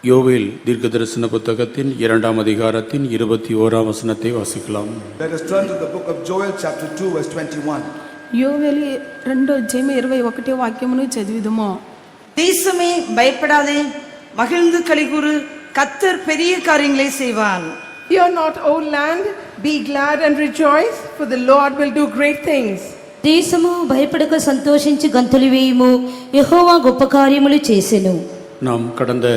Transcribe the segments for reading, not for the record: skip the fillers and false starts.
யோவேல் தீர்க்கதரிசன புத்தகத்தின் 2ஆம் அதிகாரத்தின் 21ஆம் வசனத்தை வாசிக்கலாம். Let us turn to the book of Joel chapter 2 verse 21. యోవేలు 2:21 వాక్యమును చదివిదుము. தேசமே பயப்படாதே, மகிழ்ந்து களிகூரு, கர்த்தர் பெரிய காரியங்களை செய்வார். Fear not, O land, be glad and rejoice, for the Lord will do great things. దేశము భయపడక సంతోషించి గంతులు వేయుము, యెహోవా గొప్ప కార్యములు చేసెను. நாம் கடந்த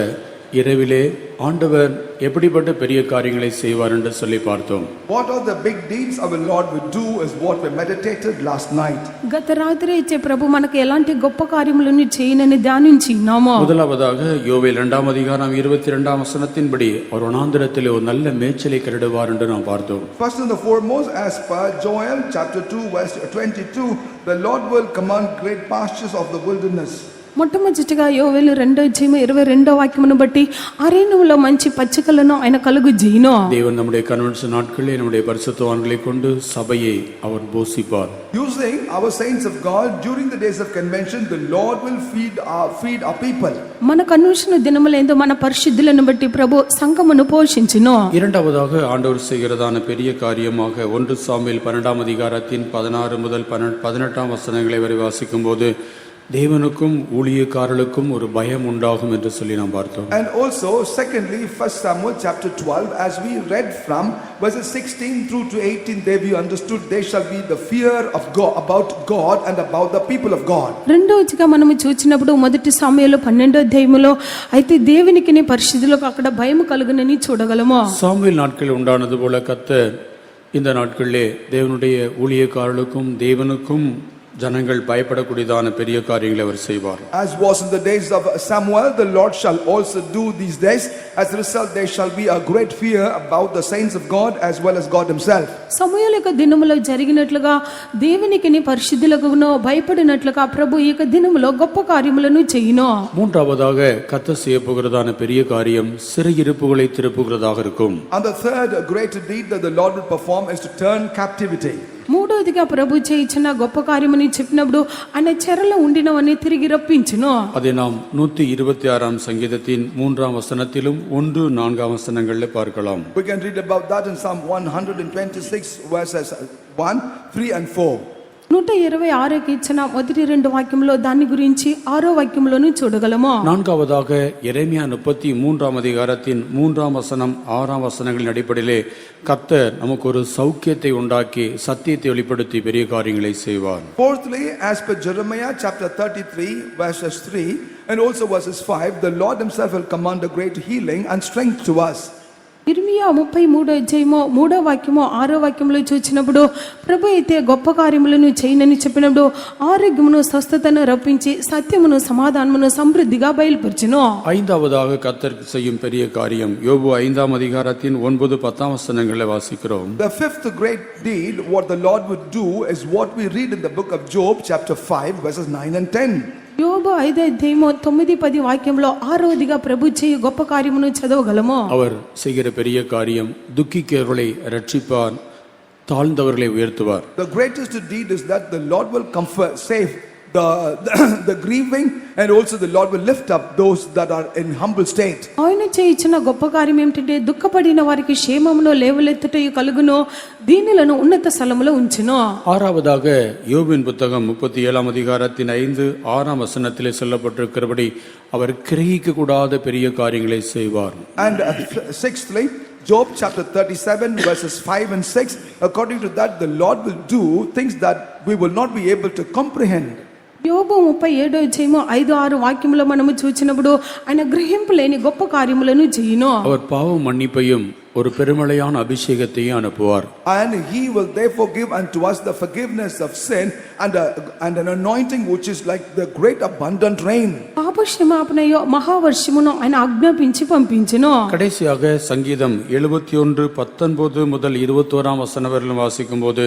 இரவிலே ஆண்டவர் எப்படிப்பட்ட பெரிய காரியங்களை செய்வார் என்று சொல்லி பார்த்தோம். What are the big deeds our Lord will do is what we meditated last night. గత రాత్రి ఇచ్చే ప్రభు మనకు ఎలాంటి గొప్ప కార్యములను చేయనని ధ్యానించినాము. முதலாவதாக யோவேல் 2ஆம் அதிகாரம் 22ஆம் வசனத்தின்படி அவர் வனாந்திரத்திலே ஒரு நல்ல மேய்ச்சலை கட்டிடுவார் என்று நாம் பார்த்தோம். First and the foremost, as per Joel chapter 2 verse 22, the Lord will command great pastures of the wilderness. మొట్టమొదటిగా యోవేలు 2:22 వాక్యమును బట్టి అరణ్యములో మంచి పచ్చికలను ఆయన కలుగు చేయను. தேவன் நம்முடைய கன்வென்ஷன் நாட்களிலே நம்முடைய பரிசுத்தவான்களை கொண்டு சபையை அவர் போஷிப்பார். Using our saints of God during the days of convention, the Lord will feed our people. మన కన్వెన్షన్ దినములందు మన పరిశుద్ధులను బట్టి ప్రభు సంఘమును పోషించును. இரண்டாவதாக ஆண்டவர் செய்கிறதான பெரிய காரியமாக 1 சாமுவேல் 12ஆம் அதிகாரத்தின் 16 முதல் 18ஆம் வசனங்களை வரை வாசிக்கும்போது தேவனுக்கும் ஊழியக்காரர்களுக்கும் ஒரு பயம் உண்டாகும் என்று சொல்லி நாம் பார்த்தோம். And also secondly, 1 Samuel chapter 12, as we read from verses 16 through to 18, there we understood there shall be the fear of God, about God and about the people of God. రెండోదిగా మనము చూచినప్పుడు మొదటి సమూయేలు 12వ అధ్యాయములో అయితే దేవునికిని పరిశుద్ధులకు అక్కడ భయం కలుగునని చూడగలము. சாமுவேல் நாட்களில் உண்டானது போல கர்த்தர் இந்த நாட்களிலே தேவனுடைய ஊழியக்காரர்களுக்கும் தேவனுக்கும் ஜனங்கள் பயப்படக்கூடியதான பெரிய காரியங்களை அவர் செய்வார். As was in the days of Samuel, the Lord shall also do these days. As a result, there shall be a great fear about the saints of God as well as God himself. సమూయేలు యొక్క దినములో జరిగినట్లుగా దేవునికిని పరిశుద్ధులకును భయపడినట్లుగా ప్రభు ఈ యొక్క దినములో గొప్ప కార్యములను చేయును. மூன்றாவதாக கர்த்தர் செய்ய போகிறதான பெரிய காரியம் சிறையிருப்புகளை திருப்புகிறதாக இருக்கும். And the third great deed that the Lord will perform is to turn captivity. మూడోదిగా ప్రభు చేయించిన గొప్ప కార్యమని చెప్పినప్పుడు ఆయన చెరలో ఉండినవన్నీ తిరిగి రప్పించును. அதை நாம் 126ஆம் சங்கீதத்தின் 3ஆம் வசனத்திலும் 1-4ஆம் வசனங்களிலே பார்க்கலாம். We can read about that in Psalm 126 verses 1, 3 and 4. 126 కీర్తన మొదటి 2 వాక్యములో దాని గురించి 6వ వాక్యములోను చూడగలము. நான்காவதாக எரேமியா 33ஆம் அதிகாரத்தின் 3ஆம் வசனம் 6ஆம் வசனங்களின் அடிப்படையிலே கர்த்தர் நமக்கு ஒரு சௌக்கியத்தை உண்டாக்கி சத்தியத்தை வெளிப்படுத்தி பெரிய காரியங்களை செய்வார். Fourthly, as per Jeremiah chapter 33 verses 3 and also verses 5, the Lord himself will command a great healing and strength to us. ఇర్మియా 33వ అధ్యాయము 3వ వాక్యము 6వ వాక్యములో చూచినప్పుడు ప్రభు అయితే గొప్ప కార్యములను చేయనని చెప్పినప్పుడు ఆరోగ్యమును స్వస్థతను రప్పించి సత్యమును సమాధానమును సమృద్ధిగా బయలుపరచును. ஐந்தாவதாக கர்த்தர் செய்யும் பெரிய காரியம் யோபு 5ஆம் அதிகாரத்தின் 9-10ஆம் வசனங்களை வாசிக்கிறோம். The fifth great deed what the Lord would do is what we read in the book of Job chapter 5 verses 9 and 10. యోబు 5వ అధ్యాయము 9-10 వాక్యంలో ఆరోదిగా ప్రభు చేయు గొప్ప కార్యమును చదవగలము. அவர் செய்கிற பெரிய காரியம் துக்கிக்கிறவர்களை ரட்சிப்பார், தாழ்ந்தவர்களை உயர்த்துவார். The greatest deed is that the Lord will comfort, save the grieving, and also the Lord will lift up those that are in humble state. ఆయన చేయించిన గొప్ప కార్యం ఏమిటంటే దుఃఖపడిన వారికి క్షేమమును లేవలెత్తుటయు కలుగును, దీనులను ఉన్నత స్థలములో ఉంచును. ஆறாவதாக யோபின் புத்தகம் 37ஆம் அதிகாரத்தின் 5-6ஆம் வசனத்திலே சொல்லப்பட்டிருக்கிறபடி அவர் கிரகிக்க கூடாத பெரிய காரியங்களை செய்வார். And sixthly, Job chapter 37 verses 5 and 6, according to that the Lord will do things that we will not be able to comprehend. యోబు 37వ అధ్యాయము 5-6 వాక్యములో మనము చూచినప్పుడు ఆయన గ్రహింపు లేని గొప్ప కార్యములను చేయును. அவர் பாவ மன்னிப்பையும் ஒரு பெருமழையான அபிஷேகத்தையும் அனுப்புவார். And he will therefore give unto us the forgiveness of sin and an anointing which is like the great abundant rain. పాప క్షమాపణయు మహావర్షమును ఆయన ఆజ్ఞాపించి పంపించెను. கடைசியாக சங்கீதம் 71:19 முதல் 21ஆம் வசனம் வரை வாசிக்கும்போது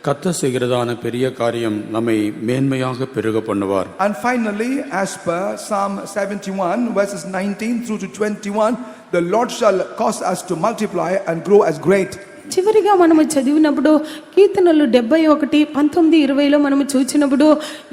கர்த்தர் செய்கிறதான பெரிய காரியம் நம்மை மேன்மையாக பெருக பண்ணுவார். And finally, as per Psalm 71 verses 19 through to 21, the Lord shall cause us to multiply and grow as great. చివరిగా మనము చదివినప్పుడు కీర్తనలు 71, 19, 20లో మనము చూసినప్పుడు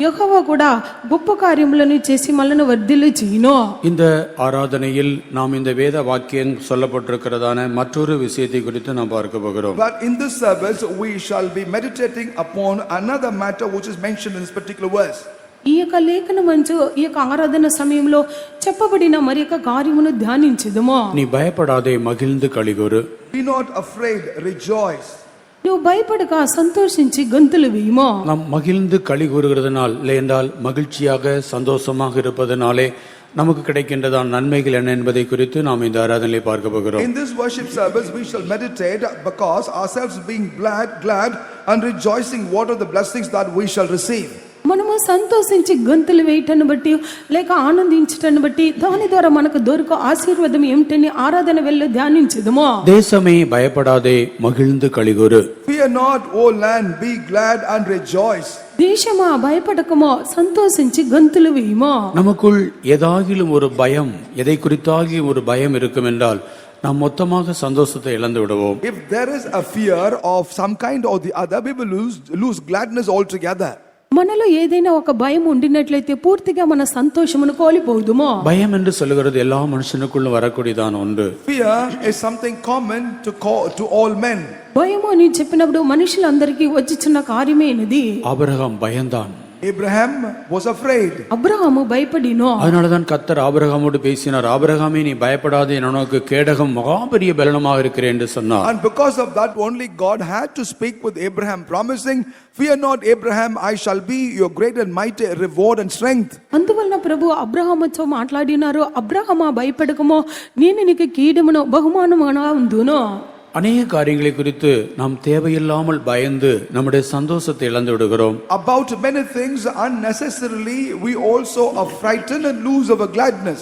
యెహోవా కూడా గొప్ప కార్యములను చేసి మనల్ని వర్ధిల్లు చేయును. இந்த ஆராதனையில் நாம் இந்த வேத வாக்கியம் சொல்லப்பட்டிருக்கிறதான மற்றொரு விஷயத்தை குறித்து நாம் பார்க்க போகிறோம். But in this service we shall be meditating upon another matter which is mentioned in this particular verse. ఈ యొక్క లేఖనమంచు ఈ యొక్క ఆరాధన సమయంలో చెప్పబడిన మరి యొక్క కార్యమును ధ్యానించుదుము. நீ பயப்படாதே மகிழ்ந்து களிகூரு. Be not afraid, rejoice. నువ్వు భయపడక సంతోషించి గంతులు వేయుము. நாம் மகிழ்ந்து களி கூறுகிறதுனால் இல்லையென்றால் மகிழ்ச்சியாக சந்தோஷமாக இருப்பதனாலே நமக்கு கிடைக்கின்றதான் நன்மைகள் என்ன என்பதை குறித்து நாம் இந்த ஆராதனையை பார்க்க போகிறோம். In this worship service we shall meditate because ourselves being glad and rejoicing what are the blessings that we shall receive. మనము సంతోషించి గంతులు వేయటాన్ని బట్టి లేక ఆనందించటాన్ని బట్టి దాని ద్వారా మనకు దొరుకు ఆశీర్వాదం ఏమిటని ఆరాధన వెళ్ళి ధ్యానించుదుము. தேசமே பயப்படாதே மகிழ்ந்து களிகூரு. Fear not, O land, be glad and rejoice. தேசமா பயப்படக்கமோ సంతోషించి గంతులు వేయుము. நமக்குள் ஏதாகிலும் ஒரு பயம், எதை குறித்தாகி ஒரு பயம் இருக்கும் என்றால் நாம் மொத்தமாக சந்தோஷத்தை இழந்து விடுவோம். If there is a fear of some kind or the other, we will lose gladness altogether. మనలో ఏదైనా ఒక భయం ఉండినట్లయితే పూర్తిగా మన సంతోషమును కోల్పోదుము. பயம் என்று சொல்லுகிறது எல்லா மனுஷனுக்குள்ள வரக்கூடியதான ஒன்று. Fear is something common to all men. భయము అని చెప్పినప్పుడు మనుషులందరికీ వచ్చిచున్న కార్యమేనది. ஆபிரகாம் பயந்தான். Abraham was afraid. అబ్రహాము భయపడినో. அதனாலதான் கர்த்தர் ஆபிரகாமோடு பேசினார். ஆபிரகாமே நீ பயப்படாதே, நான் உனக்கு கேடகம் மகா பெரிய பலனமாக இருக்கிறேன் என்று சொன்னார். And because of that only God had to speak with Abraham, promising, fear not Abraham, I shall be your great and mighty reward and strength. అందువలన ప్రభు అబ్రహాముతో మాట్లాడినారు. అబ్రహామా భయపడకమో, నేను నీకు కీడమును బహుమానముగా ఉందును. அநேக காரியங்களை குறித்து நாம் தேவையில்லாமல் பயந்து நம்முடைய சந்தோஷத்தை இழந்து விடுகிறோம். About many things unnecessarily we also are frightened and lose our gladness.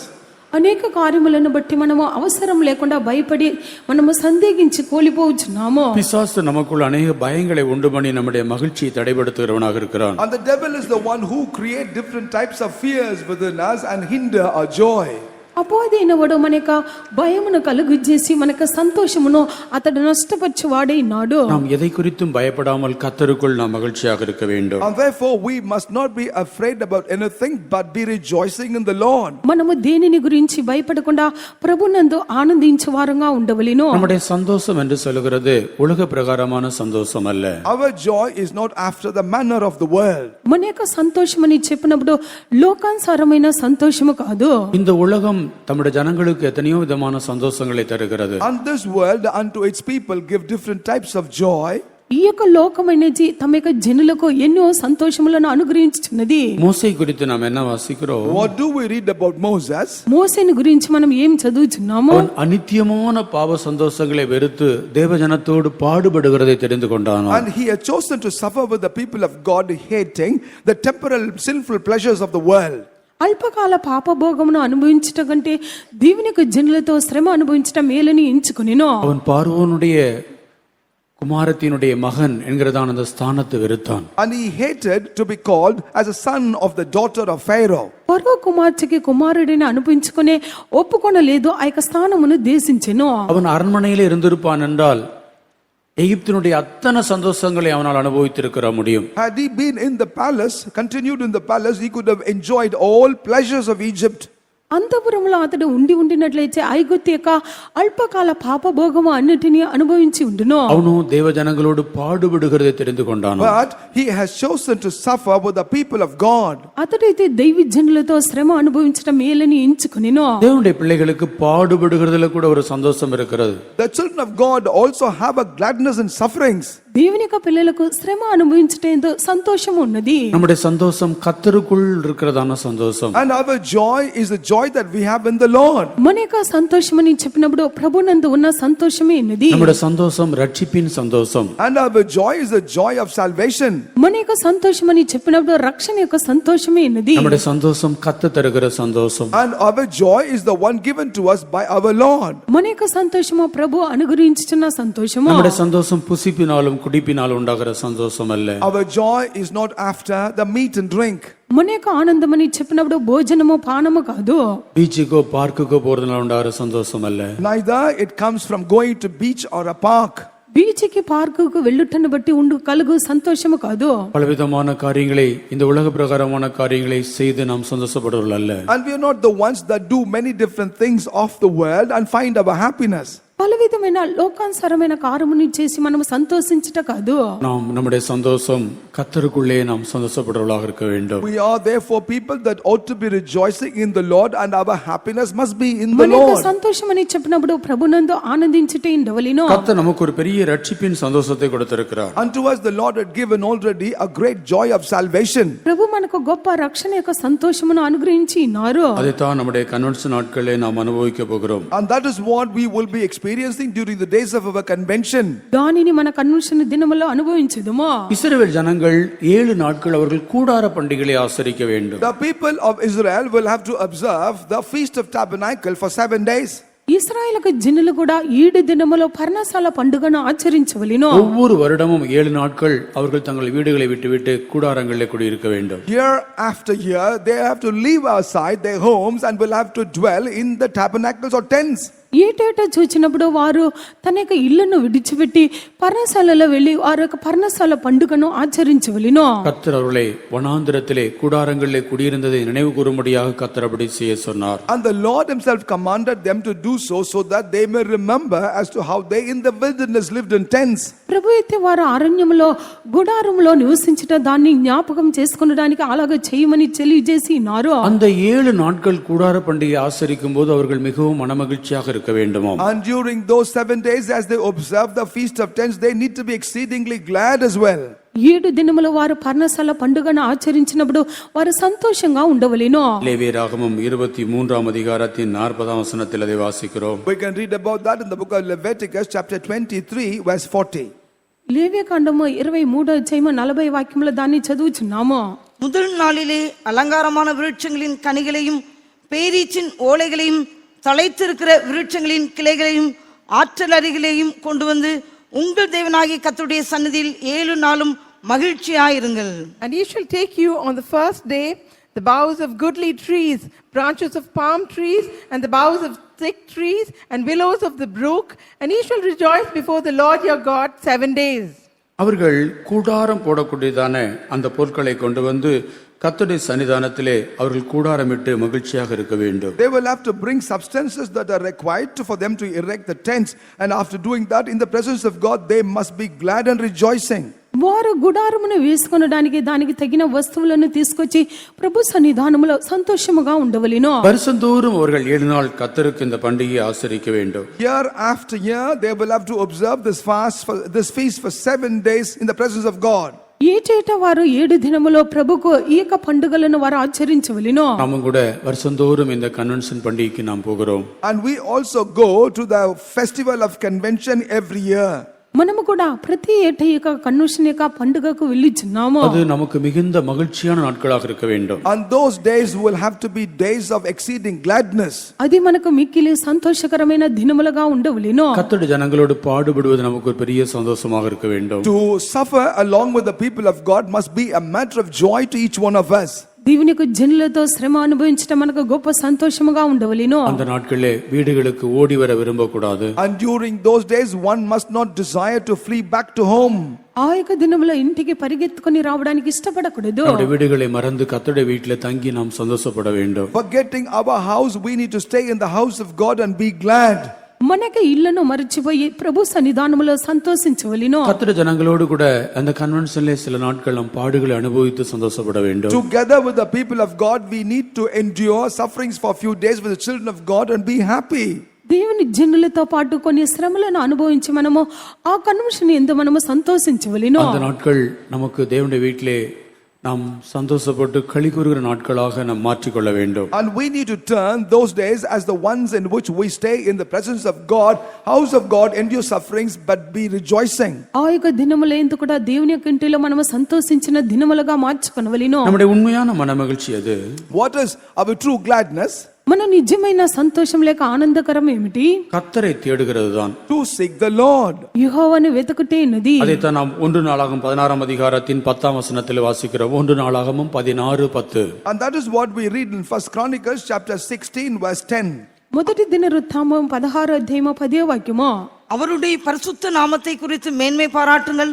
అనేక కార్యములను బట్టి మనము అవసరం లేకుండా భయపడి మనము సందేహించి కోల్పోవచ్చున్నాము. பிசாசு நமக்குள் அநேக பயங்களை உண்டு பண்ணி நம்முடைய மகிழ்ச்சியை தடைபடுத்துகிறவனாக இருக்கிறான். And the devil is the one who create different types of fears within us and hinder our joy. అపోదైనవాడు మన యొక్క భయమును కలుగజేసి మనకు సంతోషమును అతడు నష్టపరిచి వాడైనాడు. நாம் எதை குறித்தும் பயப்படாமல் கர்த்தருக்குள் நாம் மகிழ்ச்சியாக இருக்க வேண்டும். And therefore we must not be afraid about anything but be rejoicing in the Lord. మనము దేనిని గురించి భయపడకుండా ప్రభునందు ఆనందించే వారంగా ఉండవలెను. நம்முடைய சந்தோஷம் என்று சொல்கிறது உலக பிரகாரமான சந்தோஷம் அல்ல. Our joy is not after the manner of the world. మన యొక్క సంతోషమని చెప్పినప్పుడు లోకానుసారమైన సంతోషము కాదు. இந்த உலகம் தம்முடைய ஜனங்களுக்கு எத்தனையோ விதமான சந்தோஷங்களை தருகிறது. And this world unto its people give different types of joy. ఈ యొక్క లోకమైనది తమ యొక్క జనులకు ఎన్నో సంతోషములను అనుగ్రహించుచున్నది. மோசே குறித்து நாம் என்ன வாசிக்கிறோம்? What do we read about Moses? మోసేని గురించి మనం ఏం చదువుచున్నాము? அவன் அநித்தியமான பாவ சந்தோஷங்களை வெறுத்து தேவஜனத்தோடு பாடுபடுகிறதை தெரிந்து கொண்டான். And he had chosen to suffer with the people of God, hating the temporal sinful pleasures of the world. అల్పకాల పాపభోగమును అనుభవించటం కంటే దేవుని యొక్క జనులతో శ్రమ అనుభవించటం మేలని ఎంచుకొనెను. அவன் பார்வோனுடைய குமாரத்தினுடைய மகன் என்கிறதான அந்த ஸ்தானத்தை வெறுத்தான். And he hated to be called as a son of the daughter of Pharaoh. ఫరో కుమార్తెకి కుమారుడిని అనిపించుకునే ఒప్పుకొనలేదు. ఆ యొక్క స్థానమును దేశించెను. அவன் அரண்மனையில் இருந்திருப்பான் என்றால் எகிப்தினுடைய அத்தனை சந்தோஷங்களை அவனால் அனுபவித்திருக்கிற முடியும். Had he been in the palace, continued in the palace, he could have enjoyed all pleasures of Egypt. అంతఃపురములో అతడు ఉండినట్లయితే ఐగుప్తు యొక్క అల్పకాల పాపభోగము అన్నిటినీ అనుభవించి ఉండును. அவனோ தேவஜனங்களோடு பாடுபடுகிறதை தெரிந்து கொண்டான். But he has chosen to suffer with the people of God. అతడైతే దైవ జనులతో శ్రమ అనుభవించడం మేలని ఎంచుకొనెను. தேவனுடைய பிள்ளைகளுக்கு பாடுபடுகிறதுல கூட ஒரு சந்தோஷம் இருக்கிறது. The children of God also have a gladness in sufferings. దేవుని యొక్క పిల్లలకు శ్రమ అనుభవించటంతో సంతోషం ఉన్నది. நம்முடைய சந்தோஷம் கர்த்தருக்குள் இருக்கிறதான சந்தோஷம். And our joy is the joy that we have in the Lord. మన యొక్క సంతోషమని చెప్పినప్పుడు ప్రభునందు ఉన్న సంతోషమే ఉన్నది. நம்முடைய சந்தோஷம் ரட்சிப்பின் சந்தோஷம். And our joy is the joy of salvation. మన యొక్క సంతోషమని చెప్పినప్పుడు రక్షణ యొక్క సంతోషమే ఉన్నది. நம்முடைய சந்தோஷம் கர்த்தர் தருகிற சந்தோஷம். And our joy is the one given to us by our Lord. మన యొక్క సంతోషము ప్రభు అనుగ్రహించుచున్న సంతోషము. நம்முடைய சந்தோஷம் புசிப்பினாலும் குடிப்பினாலும் உண்டாகிற சந்தோஷம் அல்ல. Our joy is not after the meat and drink. మన యొక్క ఆనందమని చెప్పినప్పుడు భోజనము పానము కాదు. பீச்சுக்கோ பார்க்குக்கோ போறதுனால உண்டாகிற சந்தோஷம் அல்ல. Neither it comes from going to beach or a park. బీచ్కి పార్కుకు వెళ్ళుటను బట్టి ఉండు కలుగు సంతోషము కాదు. பலவிதமான காரியங்களை இந்த உலக பிரகாரமான காரியங்களை செய்து நாம் சந்தோஷப்படுவர்கள் அல்ல. And we are not the ones that do many different things of the world and find our happiness. పలు విధమైన లోకానుసారమైన కార్యముని చేసి మనం సంతోషించుట కాదు. நாம் நம்முடைய சந்தோஷம் கர்த்தருக்குள்ளே நாம் சந்தோஷப்படுவர்களாக இருக்க வேண்டும். We are therefore people that ought to be rejoicing in the Lord, and our happiness must be in the మనకు Lord. సంతోషమని చెప్పినప్పుడు ప్రభునందు ఆనందించుటే ఉండవలెను. கர்த்தர் நமக்கு ஒரு பெரிய ரட்சிப்பின் சந்தோஷத்தை கொடுத்திருக்கிறார். Unto us the Lord had given already a great joy of salvation. ప్రభు మనకు గొప్ప రక్షణ యొక్క సంతోషమును అనుగ్రహించి ఉన్నారు. அதைத்தான் நம்முடைய கன்வென்ஷன் நாட்களிலே நாம் அனுபவிக்க போகிறோம். And that is what we will be experiencing during the days of our convention. దానిని మన కన్వెన్షన్ దినములో అనుభవించుదుము. இஸ்ரவேல் ஜனங்கள் 7 நாட்கள் அவர்கள் கூடார பண்டிகையை ஆசரிக்க வேண்டும். The people of Israel will have to observe the Feast of Tabernacle for 7 days. ఇశ్రాయేలు జనులు కూడా 7 దినములో పర్ణశాల పండుగను ఆచరించవలెను. ஒவ்வொரு வருடமும் 7 நாட்கள் அவர்கள் தங்கள் வீடுகளை விட்டுவிட்டு கூடாரங்களிலே குடியிருக்க வேண்டும். Year after year they have to leave aside their homes and will have to dwell in the tabernacles or tents. ఏటేటా చూచినప్పుడు వారు తన యొక్క ఇళ్లను విడిచిపెట్టి పర్ణశాలలో వెళ్లి వారి యొక్క పర్ణశాల పండుగను ఆచరించవలెను. கர்த்தர் அவர்களை வனாந்திரத்திலே கூடாரங்களிலே குடியிருந்ததை நினைவு கூறும்படியாக கர்த்தர் அப்படி செய்ய சொன்னார். And the Lord himself commanded them to do so that they may remember as to how they in the wilderness lived in tents. ప్రభు అయితే వారు అరణ్యములో గుడారములో నివసించుట దాన్ని జ్ఞాపకం చేసుకొనడానికి అలాగే చేయమని తెలియజేసి ఉన్నారు. அந்த 7 நாட்கள் கூடார பண்டிகை ஆசரிக்கும் போது அவர்கள் மிகவும் மனமகிழ்ச்சியாக இருக்க வேண்டுமாம். And during those 7 days as they observe the Feast of Tents, they need to be exceedingly glad as well. 7 దినముల వారు పర్ణశాల పండుగను ఆచరించినప్పుడు వారు సంతోషంగా ఉండవలెను. லேவியராகமம் 23ஆம் அதிகாரத்தின் 40ஆம் வசனத்தில் அதை வாசிக்கிறோம். We can read about that in the book of Leviticus chapter 23 verse 40. లేవ్యకాండము 23వ అధ్యాయము 40 వాక్యములో దాన్ని చదువుచున్నాము. முதல் நாளிலே அலங்காரமான விருட்சங்களின் கனிகளையும் பேரீச்சின் ஓலைகளையும் தழைத்திருக்கிற விருட்சங்களின் கிளைகளையும் ஆற்றல் அருகிலேயும் கொண்டு வந்து உங்கள் தேவனாகிய கர்த்தருடைய சந்நிதியில் 7 நாளும் மகிழ்ச்சியாயிருங்கள். And he shall take you on the first day the boughs of goodly trees, branches of palm trees, and the boughs of thick trees, and willows of the brook, and he shall rejoice before the Lord your God 7 days. அவர்கள் கூடாரம் போடக்கூடியதான அந்த பொருட்களை கொண்டு வந்து கர்த்தருடைய சன்னிதானத்திலே அவர்கள் கூடாரமிட்டு மகிழ்ச்சியாக இருக்க வேண்டும். They will have to bring substances that are required for them to erect the tents, and after doing that in the presence of God they must be glad and rejoicing. వారు గుడారమును వేసుకొనడానికి దానికి తగిన వస్తువులను తీసుకొచ్చి ప్రభు సన్నిధానములో సంతోషముగా ఉండవలెను. வருஷந்தோறும் அவர்கள் 7 நாள் கர்த்தருக்கு இந்த பண்டிகையை ஆசரிக்க வேண்டும். Year after year they will have to observe this feast for 7 days in the presence of God. ఏటేటా వారు 7 దినములో ప్రభుకు ఈ యొక్క పండుగలను వారు ఆచరించవలెను. நாமும் கூட வருஷந்தோறும் இந்த கன்வென்ஷன் பண்டிகைக்கு நாம் போகிறோம். And we also go to the festival of convention every year. మనము కూడా ప్రతి ఏటా ఈ యొక్క కన్వెన్షన్ యొక్క పండుగకు వెళ్ళిచున్నాము. அது நமக்கு மிகுந்த மகிழ்ச்சியான நாட்களாக இருக்க வேண்டும். And those days will have to be days of exceeding gladness. అది మనకు మిక్కిలి సంతోషకరమైన దినములుగా ఉండవలెను. கர்த்தருடைய ஜனங்களோடு பாடுபடுவது நமக்கு ஒரு பெரிய சந்தோஷமாக இருக்க வேண்டும். To suffer along with the people of God must be a matter of joy to each one of us. దేవుని యొక్క జనులతో శ్రమ అనుభవించడం మనకు గొప్ప సంతోషముగా ఉండవలెను. அந்த நாட்களிலே வீடுகளுக்கு ஓடி வர விரும்பக்கூடாது. And during those days one must not desire to flee back to home. ఆ యొక్క దినములో ఇంటికి పరిగెత్తుకొని రావడానికి ఇష్టపడకూడదు. நம்முடைய வீடுகளை மறந்து கர்த்தருடைய வீட்டிலே தங்கி நாம் சந்தோஷப்பட வேண்டும். Forgetting our house, we need to stay in the house of God and be glad. మనకి ఇళ్లను మరచిపోయి ప్రభు సన్నిధానములో సంతోషించవలెను. கர்த்தருடைய ஜனங்களோடு கூட அந்த கன்வென்ஷன்ல சில நாட்கள் நாம் பாடுகளை அனுபவித்து சந்தோஷப்பட வேண்டும். Together with the people of God we need to endure sufferings for a few days with the children of God and be happy. దేవుని జనులతో పాటు కొన్ని శ్రమలను అనుభవించి మనము ఆ కన్వెన్షన్ యందు మనము సంతోషించవలెను. அந்த நாட்கள் நமக்கு தேவனுடைய வீட்டிலே நாம் சந்தோஷப்பட்டு களி கூறுகிற நாட்களாக நாம் மாற்றிக்கொள்ள வேண்டும். And we need to turn those days as the ones in which we stay in the presence of God, house of God, endure sufferings but be rejoicing. ఆ యొక్క దినములందు కూడా దేవుని యొక్క ఇంటిలో మనము సంతోషించిన దినములుగా మార్చుకొనవలెను. நம்முடைய உண்மையான மனமகிழ்ச்சி அது. What is our true gladness? మన నిజమైన సంతోషం లేక ఆనందకరం ఏమిటి? கர்த்தரை தேடுகிறதுதான். To seek the Lord. యెహోవాను వెతుకుటేనది. அதைத்தான் நாம் 1 நாளாகமம் 16ஆம் அதிகாரத்தின் 10ஆம் வசனத்தில் வாசிக்கிறோம். 1 நாளாகமம் 16:10. And that is what we read in 1 Chronicles chapter 16 verse 10. మొదటి దినవృత్తాంతం 16వ అధ్యాయము 10వ వాక్యము. அவருடைய பரிசுத்த நாமத்தை குறித்து மேன்மை பாராட்டுங்கள்.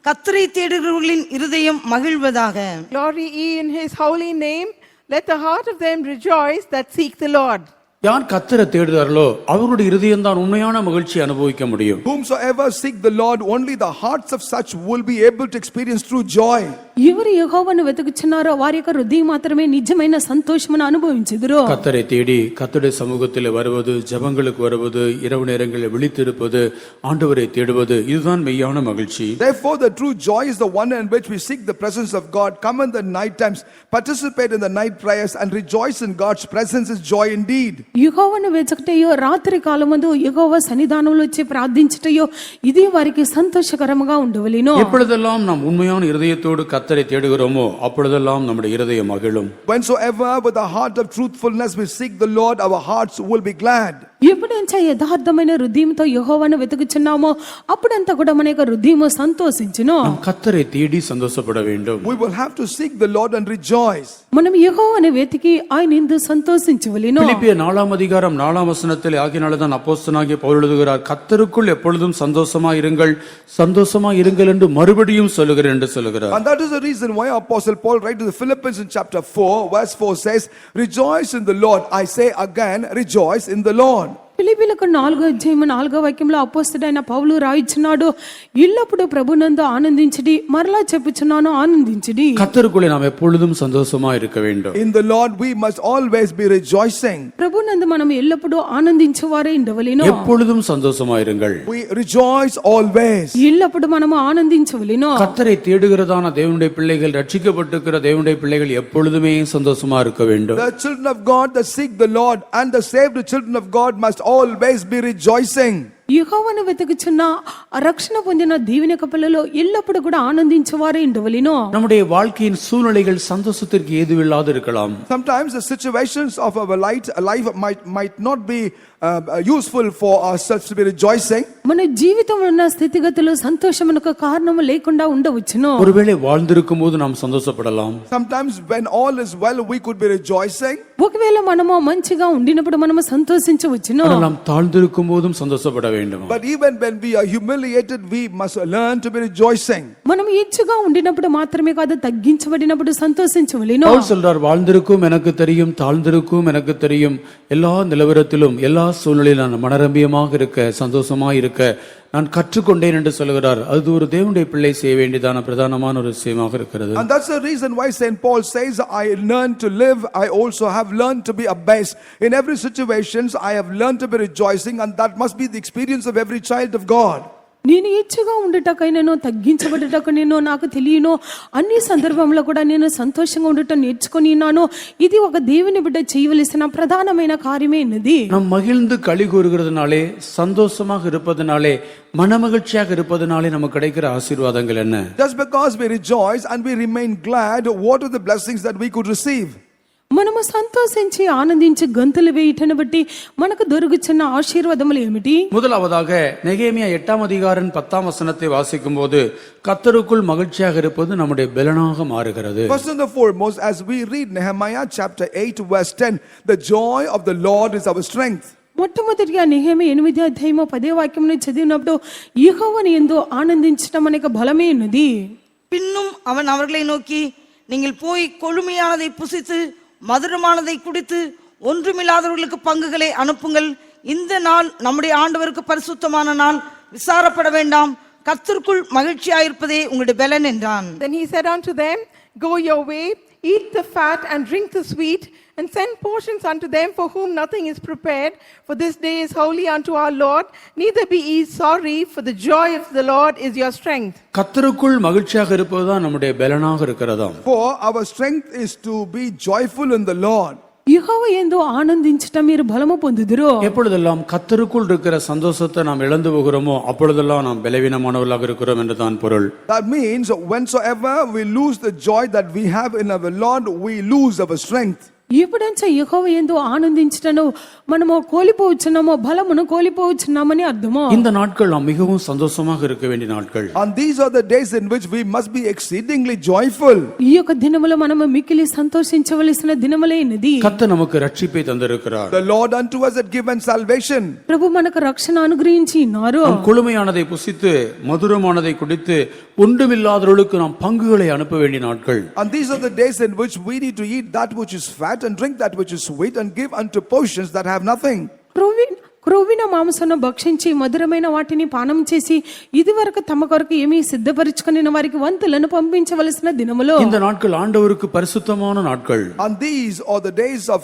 கர்த்தரை தேடுகிறவர்களின் இருதயம் மகிழ்வதாக. Glory ye in his holy name. Let the heart of them rejoice that seek the Lord. யார் கர்த்தரை தேடுகிறார்களோ அவருடைய இருதயம் தான் உண்மையான மகிழ்ச்சி அனுபவிக்க முடியும். Whomsoever seek the Lord, only the hearts of such will be able to experience true joy. ఎవరు యెహోవాను వెతుకుచున్నారో వారి యొక్క హృదయం మాత్రమే నిజమైన సంతోషమును అనుభవించుదురు. கர்த்தரை தேடி கர்த்தருடைய சமூகத்தில் வருவது, ஜெபங்களுக்கு வருவது, இரவு நேரங்களில் விழித்திருப்பது, ஆண்டவரை தேடுவது, இதுதான் மெய்யான மகிழ்ச்சி. Therefore the true joy is the one in which we seek the presence of God, come in the night times, participate in the night prayers and rejoice in God's presence is joy indeed. యెహోవాను వెతుకుటయో రాత్రి కాలమందు యెహోవా సన్నిధానంలో వచ్చి ప్రార్థించుటయో ఇది వారికి సంతోషకరముగా ఉండవలెను. எப்பொழுதெல்லாம் நாம் உண்மையான இதயத்தோடு கர்த்தரை தேடுகிறோமோ அப்பொழுதெல்லாம் நம்முடைய இதயம் மகிழும். Whensoever with a heart of truthfulness we seek the Lord, our hearts will be glad. ఎప్పుడంతా యథార్థమైన హృదయంతో యెహోవాను వెతుకుచున్నామో అప్పుడంతా కూడా మన యొక్క హృదయము సంతోషించును. நாம் கர்த்தரை தேடி சந்தோஷப்பட வேண்டும். We will have to seek the Lord and rejoice. మనం యెహోవాను వెతికి ఆయనందు సంతోషించవలెను. பிலிப்பியர் 4:4 ஆகினால்தான் அப்போஸ்தலனாகிய பவுல் எழுதுகிறார், கர்த்தருக்குள் எப்பொழுதும் சந்தோஷமாய் இருங்கள் என்று மறுபடியும் சொல்லுகிறேன் என்று சொல்லுகிறார். And that is the reason why Apostle Paul writes to the Philippians in chapter 4 verse 4 says, rejoice in the Lord. I say again, rejoice in the Lord. ఫిలిప్పీయులకు 4:4 అపోస్తలుడైన పౌలు రాయిచున్నాడు, ఎల్లప్పుడూ ప్రభునందు ఆనందించుడి, మరలా చెప్పుచున్నాను ఆనందించుడి. கர்த்தருக்குள்ளே நாம் எப்பொழுதும் சந்தோஷமாய் இருக்க வேண்டும். In the Lord we must always be rejoicing. ప్రభునందు మనం ఎల్లప్పుడూ ఆనందించువారే ఉండవలెను. எப்பொழுதும் சந்தோஷமாய் இருங்கள். We rejoice always. ఎల్లప్పుడూ మనము ఆనందించవలెను. கர்த்தரை தேடுகிறதான தேவனுடைய பிள்ளைகள், ரட்சிக்கப்பட்டிருக்கிற தேவனுடைய பிள்ளைகள் எப்பொழுதுமே சந்தோஷமா இருக்க வேண்டும். The children of God that seek the Lord and the saved children of God must always be rejoicing. యెహోవాను వెతుకుచున్న రక్షణ పొందిన దేవుని యొక్క పిల్లలు ఎల్లప్పుడూ కూడా ఆనందించువారే ఉండవలెను. நம்முடைய வாழ்க்கையின் சூழ்நிலைகள் சந்தோஷத்திற்கு ஏதுவில்லாது இருக்கலாம். Sometimes the situations of our life might not be useful for ourselves to be rejoicing. మన జీవితంలో ఉన్న స్థితిగతులు సంతోషమునకు కారణము లేకుండా ఉండవచ్చును. ஒருவேளை வாழ்ந்திருக்கும் போது நாம் சந்தோஷப்படலாம். Sometimes when all is well we could be rejoicing. ఒకవేళ మనము మంచిగా ఉండినప్పుడు మనము సంతోషించవచ్చును. நாம் தாழ்ந்திருக்கும் போதும் சந்தோஷப்பட வேண்டும். But even when we are humiliated we must learn to be rejoicing. మనం ఇచ్చుగా ఉండినప్పుడు మాత్రమే కాదు, తగ్గించబడినప్పుడు సంతోషించవలెను. பவுல் சொல்றார், வாழ்ந்திருக்கும் எனக்கு தெரியும், தாழ்ந்திருக்கும் எனக்கு தெரியும், எல்லா நிலவரத்திலும் எல்லா சூழ்நிலையிலும் நான் மனரம்பியமாக இருக்க, சந்தோஷமாக இருக்க நான் கற்றுக்கொண்டேன் என்று சொல்கிறார். அது ஒரு தேவனுடைய பிள்ளை செய்ய வேண்டியதான பிரதானமான ஒரு விஷயமாக இருக்கிறது. And that's the reason why Saint Paul says, I learned to live, I also have learned to be abased. In every situations I have learned to be rejoicing, and that must be the experience of every child of God. నేను ఇచ్చుగా ఉండుటకైనను తగ్గించబడుటకు నేను నాకు తెలియను, అన్ని సందర్భంలో కూడా నేను సంతోషంగా ఉండటం నేర్చుకొని ఉన్నాను. ఇది ఒక దేవుని బిడ్డ చేయవలసిన ప్రధానమైన కార్యమే ఉన్నది. நாம் மகிழ்ந்து களி கூறுகிறதுனாலே, சந்தோஷமாக இருப்பதனாலே, மனமகிழ்ச்சியாக இருப்பதனாலே நமக்கு கிடைக்கிற ஆசீர்வாதங்கள் என்ன? Just because we rejoice and we remain glad, what are the blessings that we could receive? మనము సంతోషించి ఆనందించి గంతులు వేయటను బట్టి మనకు దొరుకుచున్న ఆశీర్వాదములు ఏమిటి? முதலாவதாக நெகேமியா 8:10 வாசிக்கும் போது கர்த்தருக்குள் மகிழ்ச்சியாக இருப்பது நம்முடைய பலனாக மாறுகிறது. First and foremost, as we read Nehemiah chapter 8 verse 10, the joy of the Lord is our strength. మొట్టమొదటిగా నెహెమీయా 8:10 చదివినప్పుడు యెహోవాను యందు ఆనందించటం అనే బలమే ఉన్నది. பின்னும் அவன் அவர்களை நோக்கி, நீங்கள் போய் கொழுமையானதை புசித்து மதுரமானதை குடித்து ஒன்றுமில்லாதவர்களுக்கு பங்குகளை அனுப்புங்கள். இந்த நாள் நம்முடைய ஆண்டவருக்கு பரிசுத்தமான நாள், விசாரப்பட வேண்டாம், கர்த்தருக்குள் மகிழ்ச்சியாயிருப்பதே உங்களுடைய பலன் என்றான். Then he said unto them, go your way, eat the fat and drink the sweet, and send portions unto them for whom nothing is prepared, for this day is holy unto our Lord. Neither be ye sorry, for the joy of the Lord is your strength. கர்த்தருக்குள் மகிழ்ச்சியாக இருப்பதுதான் நம்முடைய பலனாக இருக்கிறதாம். For our strength is to be joyful in the Lord. యెహోవా యందు ఆనందించటం మీరు బలము పొందుదురు. எப்பொழுதெல்லாம் கர்த்தருக்குள் இருக்கிற சந்தோஷத்தை நாம் இழந்து போகிறோமோ அப்பொழுதெல்லாம் நாம் பலவீனமானவர்களாக இருக்கிறோம் என்று தான் பொருள். That means whensoever we lose the joy that we have in our Lord, we lose our strength. ఎప్పుడంచా యెహోవా యందు ఆనందించుటను మనము కోల్పోవచ్చున్నామో బలమును కోల్పోవచ్చున్నామని అర్థమో. இந்த நாட்கள் நாம் மிகவும் சந்தோஷமாக இருக்க வேண்டிய நாட்கள். And these are the days in which we must be exceedingly joyful. ఈ యొక్క దినములో మనము మిక్కిలి సంతోషించవలసిన దినములైనది. கர்த்தர் நமக்கு ரட்சிப்பை தந்திருக்கிறார். The Lord unto us had given salvation. ప్రభు మనకు రక్షణ అనుగ్రహించి ఉన్నారు. நாம் கொழுமையானதை புசித்து மதுரமானதை குடித்து ஒன்றுமில்லாதவர்களுக்கு நாம் பங்குகளை அனுப்ப வேண்டிய நாட்கள். And these are the days in which we need to eat that which is fat and drink that which is sweet and give unto portions that have nothing. క్రొవ్విన మాంసమును భక్షించి మధురమైన వాటిని పానం చేసి ఇదివరకు తమ కొరకు ఏమీ సిద్ధపరచుకుని వారికి వంతులను పంపించవలసిన దినములో. இந்த நாட்கள் ஆண்டவருக்கு பரிசுத்தமான நாட்கள். And these are the days of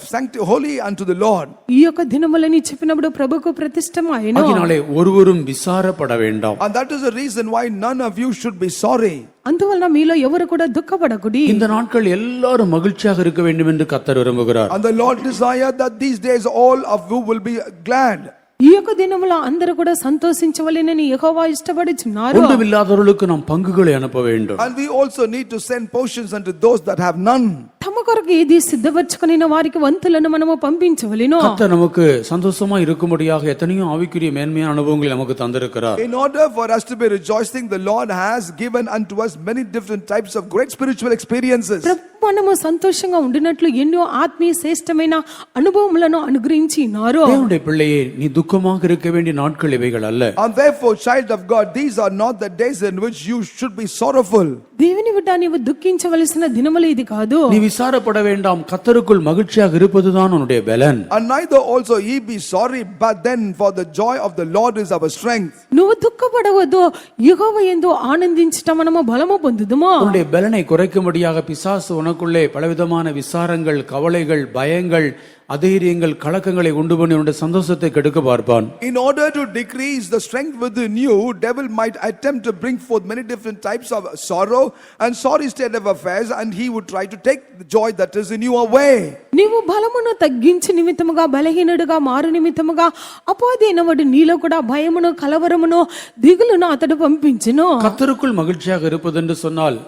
holy unto the Lord. ఈ యొక్క దినములని చెప్పినప్పుడు ప్రభుకు ప్రతిష్టమాయెను. ஆகினாலே ஒருவரும் விசாரப்பட வேண்டாம். And that is the reason why none of you should be sorry. అందువలన మీలో ఎవరు కూడా దుఃఖపడకుడి. இந்த நாட்கள் எல்லாரும் மகிழ்ச்சியாக இருக்க வேண்டும் என்று கர்த்தர் விரும்புகிறார். And the Lord desires that these days all of you will be glad. ఈ యొక్క దినములో అందరూ కూడా సంతోషించవలెనని యెహోవా ఇష్టపడుచున్నారు. ஒன்றுமில்லாதவர்களுக்கு நாம் பங்குகளை அனுப்ப வேண்டும். And we also need to send portions unto those that have none. తమ కొరకు ఏది సిద్ధపరచుకుని వారికి వంతులను మనము పంపించవలెను. கர்த்தர் நமக்கு சந்தோஷமா இருக்கும்படியாக எத்தனையோ ஆவிக்குரிய மேன்மையான அனுபவங்களை நமக்கு தந்திருக்கிறார். In order for us to be rejoicing, the Lord has given unto us many different types of great spiritual experiences. మనము సంతోషంగా ఉండినట్లు ఎన్నో ఆత్మీయ శ్రేష్టమైన అనుభవములను అనుగ్రహించి ఉన్నారు. தேவனுடைய பிள்ளையே, நீ துக்கமாக இருக்க வேண்டிய நாட்கள் இவைகள் அல்ல. And therefore, child of God, these are not the days in which you should be sorrowful. దేవుని బిడ్డ, నీవు దుఃఖించవలసిన దినములు ఇది కాదు. நீ விசாரப்பட வேண்டாம். கர்த்தருக்குள் மகிழ்ச்சியாக இருப்பதுதான் உன்னுடைய பலன். And neither also ye be sorry, but then for the joy of the Lord is our strength. నువ్వు దుఃఖపడవద్దు, యెహోవా యందు ఆనందించుట మనము బలము పొందుదుము. உன்னுடைய பலனை குறைக்கும்படியாக பிசாசு உனக்குள்ளே பலவிதமான விசாரங்கள், கவலைகள், பயங்கள், அதைரியங்கள், கலக்கங்களை உண்டு பண்ணி உன்னுடைய சந்தோஷத்தை கெடுக்க பார்ப்பான். In order to decrease the strength within you, devil might attempt to bring forth many different types of sorrow and sorry state of affairs, and he would try to take the joy that is in you away. నీవు బలమును తగ్గించి నిమిత్తముగా బలహీనుడిగా మారు నిమిత్తముగా అపవాదినవాడు నీలో కూడా భయమును, కలవరమును, దిగులును అతడు పంపించును. கர்த்தருக்குள் மகிழ்ச்சியாக இருப்பதென்று சொன்னால்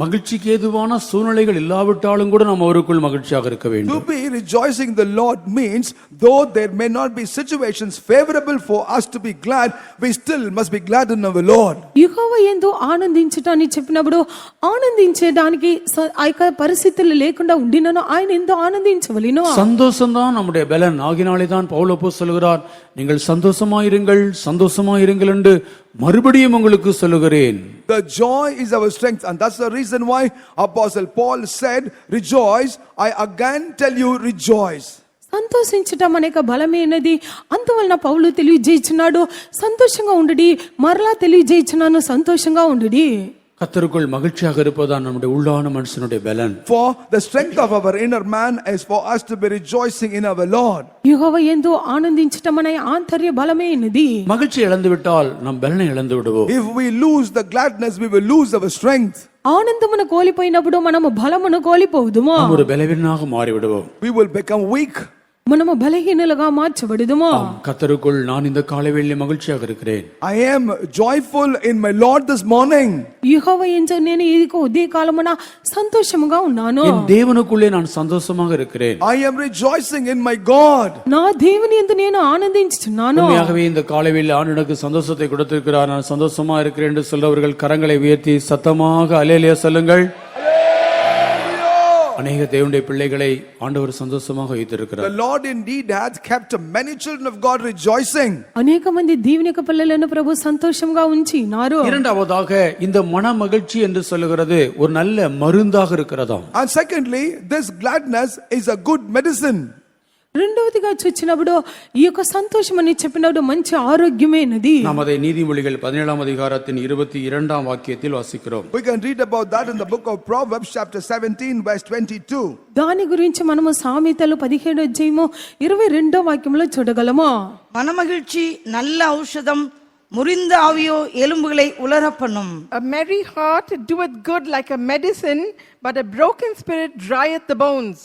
மகிழ்ச்சிக்கு ஏதுவான சூழ்நிலைகள் இல்லாவிட்டாலும் கூட நாம் அவருக்குள் மகிழ்ச்சியாக இருக்க வேண்டும். To be rejoicing the Lord means though there may not be situations favorable for us to be glad, we still must be glad in our Lord. యెహోవా యందు ఆనందించుటని చెప్పినప్పుడు ఆనందించడానికి ఆ యొక్క పరిస్థితులు లేకుండా ఉండినను ఆయన యందు ఆనందించవలెను. சந்தோஷம் தான் நம்முடைய பலன். ஆகினாலே தான் பவுல் அப்போஸ்தலன் சொல்கிறார், நீங்கள் சந்தோஷமாயிருங்கள், சந்தோஷமாயிருங்கள் என்று மறுபடியும் உங்களுக்கு சொல்லுகிறேன். The joy is our strength, and that's the reason why Apostle Paul said, rejoice. I again tell you, rejoice. సంతోషించటం అనేక బలమైనది. అందువలన పౌలు తెలియజేస్తున్నాడు, సంతోషంగా ఉండుడి. మరలా తెలియజేస్తున్నాను, సంతోషంగా ఉండుడి. கர்த்தருக்குள் மகிழ்ச்சியாக இருப்பதுதான் நம்முடைய உள்ளான மனுஷனுடைய பலன். For the strength of our inner man is for us to be rejoicing in our Lord. యెహోవా యందు ఆనందించటం అనే ఆంతర్య బలమైనది. மகிழ்ச்சி இழந்து விட்டால் நம் பலனை இழந்து விடுவோம். If we lose the gladness, we will lose our strength. ఆనందమును కోల్పోయినప్పుడు మనము బలమును కోల్పోవుదుము. நாம் ஒரு பலவீனனாக மாறி விடுவோம். We will become weak. మనము బలహీనులుగా మార్చబడుదుము. கர்த்தருக்குள் நான் இந்த காலைவேளையில் மகிழ்ச்சியாக இருக்கிறேன். I am joyful in my Lord this morning. యెహోవా యందు నేను ఈ ఉదయకాలమున సంతోషముగా ఉన్నాను. என் தேவனுக்குள்ளே நான் சந்தோஷமாக இருக்கிறேன். I am rejoicing in my God. నా దేవుని యందు నేను ఆనందించుచున్నాను. உண்மையாகவே இந்த காலைவேளையில் ஆண்டவர் எனக்கு சந்தோஷத்தை கொடுத்திருக்கிறார். நான் சந்தோஷமா இருக்கிறேன் என்று சொல்றவர்கள் கரங்களை உயர்த்தி சத்தமாக அல்லேலூயா சொல்லுங்கள். அநேக தேவனுடைய பிள்ளைகளை ஆண்டவர் சந்தோஷமாக வைத்திருக்கிறார். The Lord indeed hath kept many children of God rejoicing. అనేక మంది దేవుని యొక్క పిల్లలను ప్రభు సంతోషంగా ఉంచినారు. இரண்டாவதாக இந்த மன மகிழ்ச்சி என்று சொல்லுகிறது ஒரு நல்ல மருந்தாக இருக்கிறதாம். And secondly, this gladness is a good medicine. రెండవదిగా చూచినప్పుడు ఈ యొక్క సంతోషం అని చెప్పినప్పుడు మంచి ఆరోగ్యమేనది. நாம் அதை நீதிமொழிகள் 17ஆம் அதிகாரத்தின் 22ஆம் வாக்கியத்தில் வாசிக்கிறோம். We can read about that in the book of Proverbs chapter 17 verse 22. దాని గురించి మనము సామెతలు 17వ అధ్యాయము 22వ వాక్యంలో చూడగలము. மனமகிழ்ச்சி நல்ல ஔஷதம், முறிந்த ஆவியோ எலும்புகளை உலர பண்ணும். A merry heart doeth good like a medicine, but a broken spirit drieth the bones.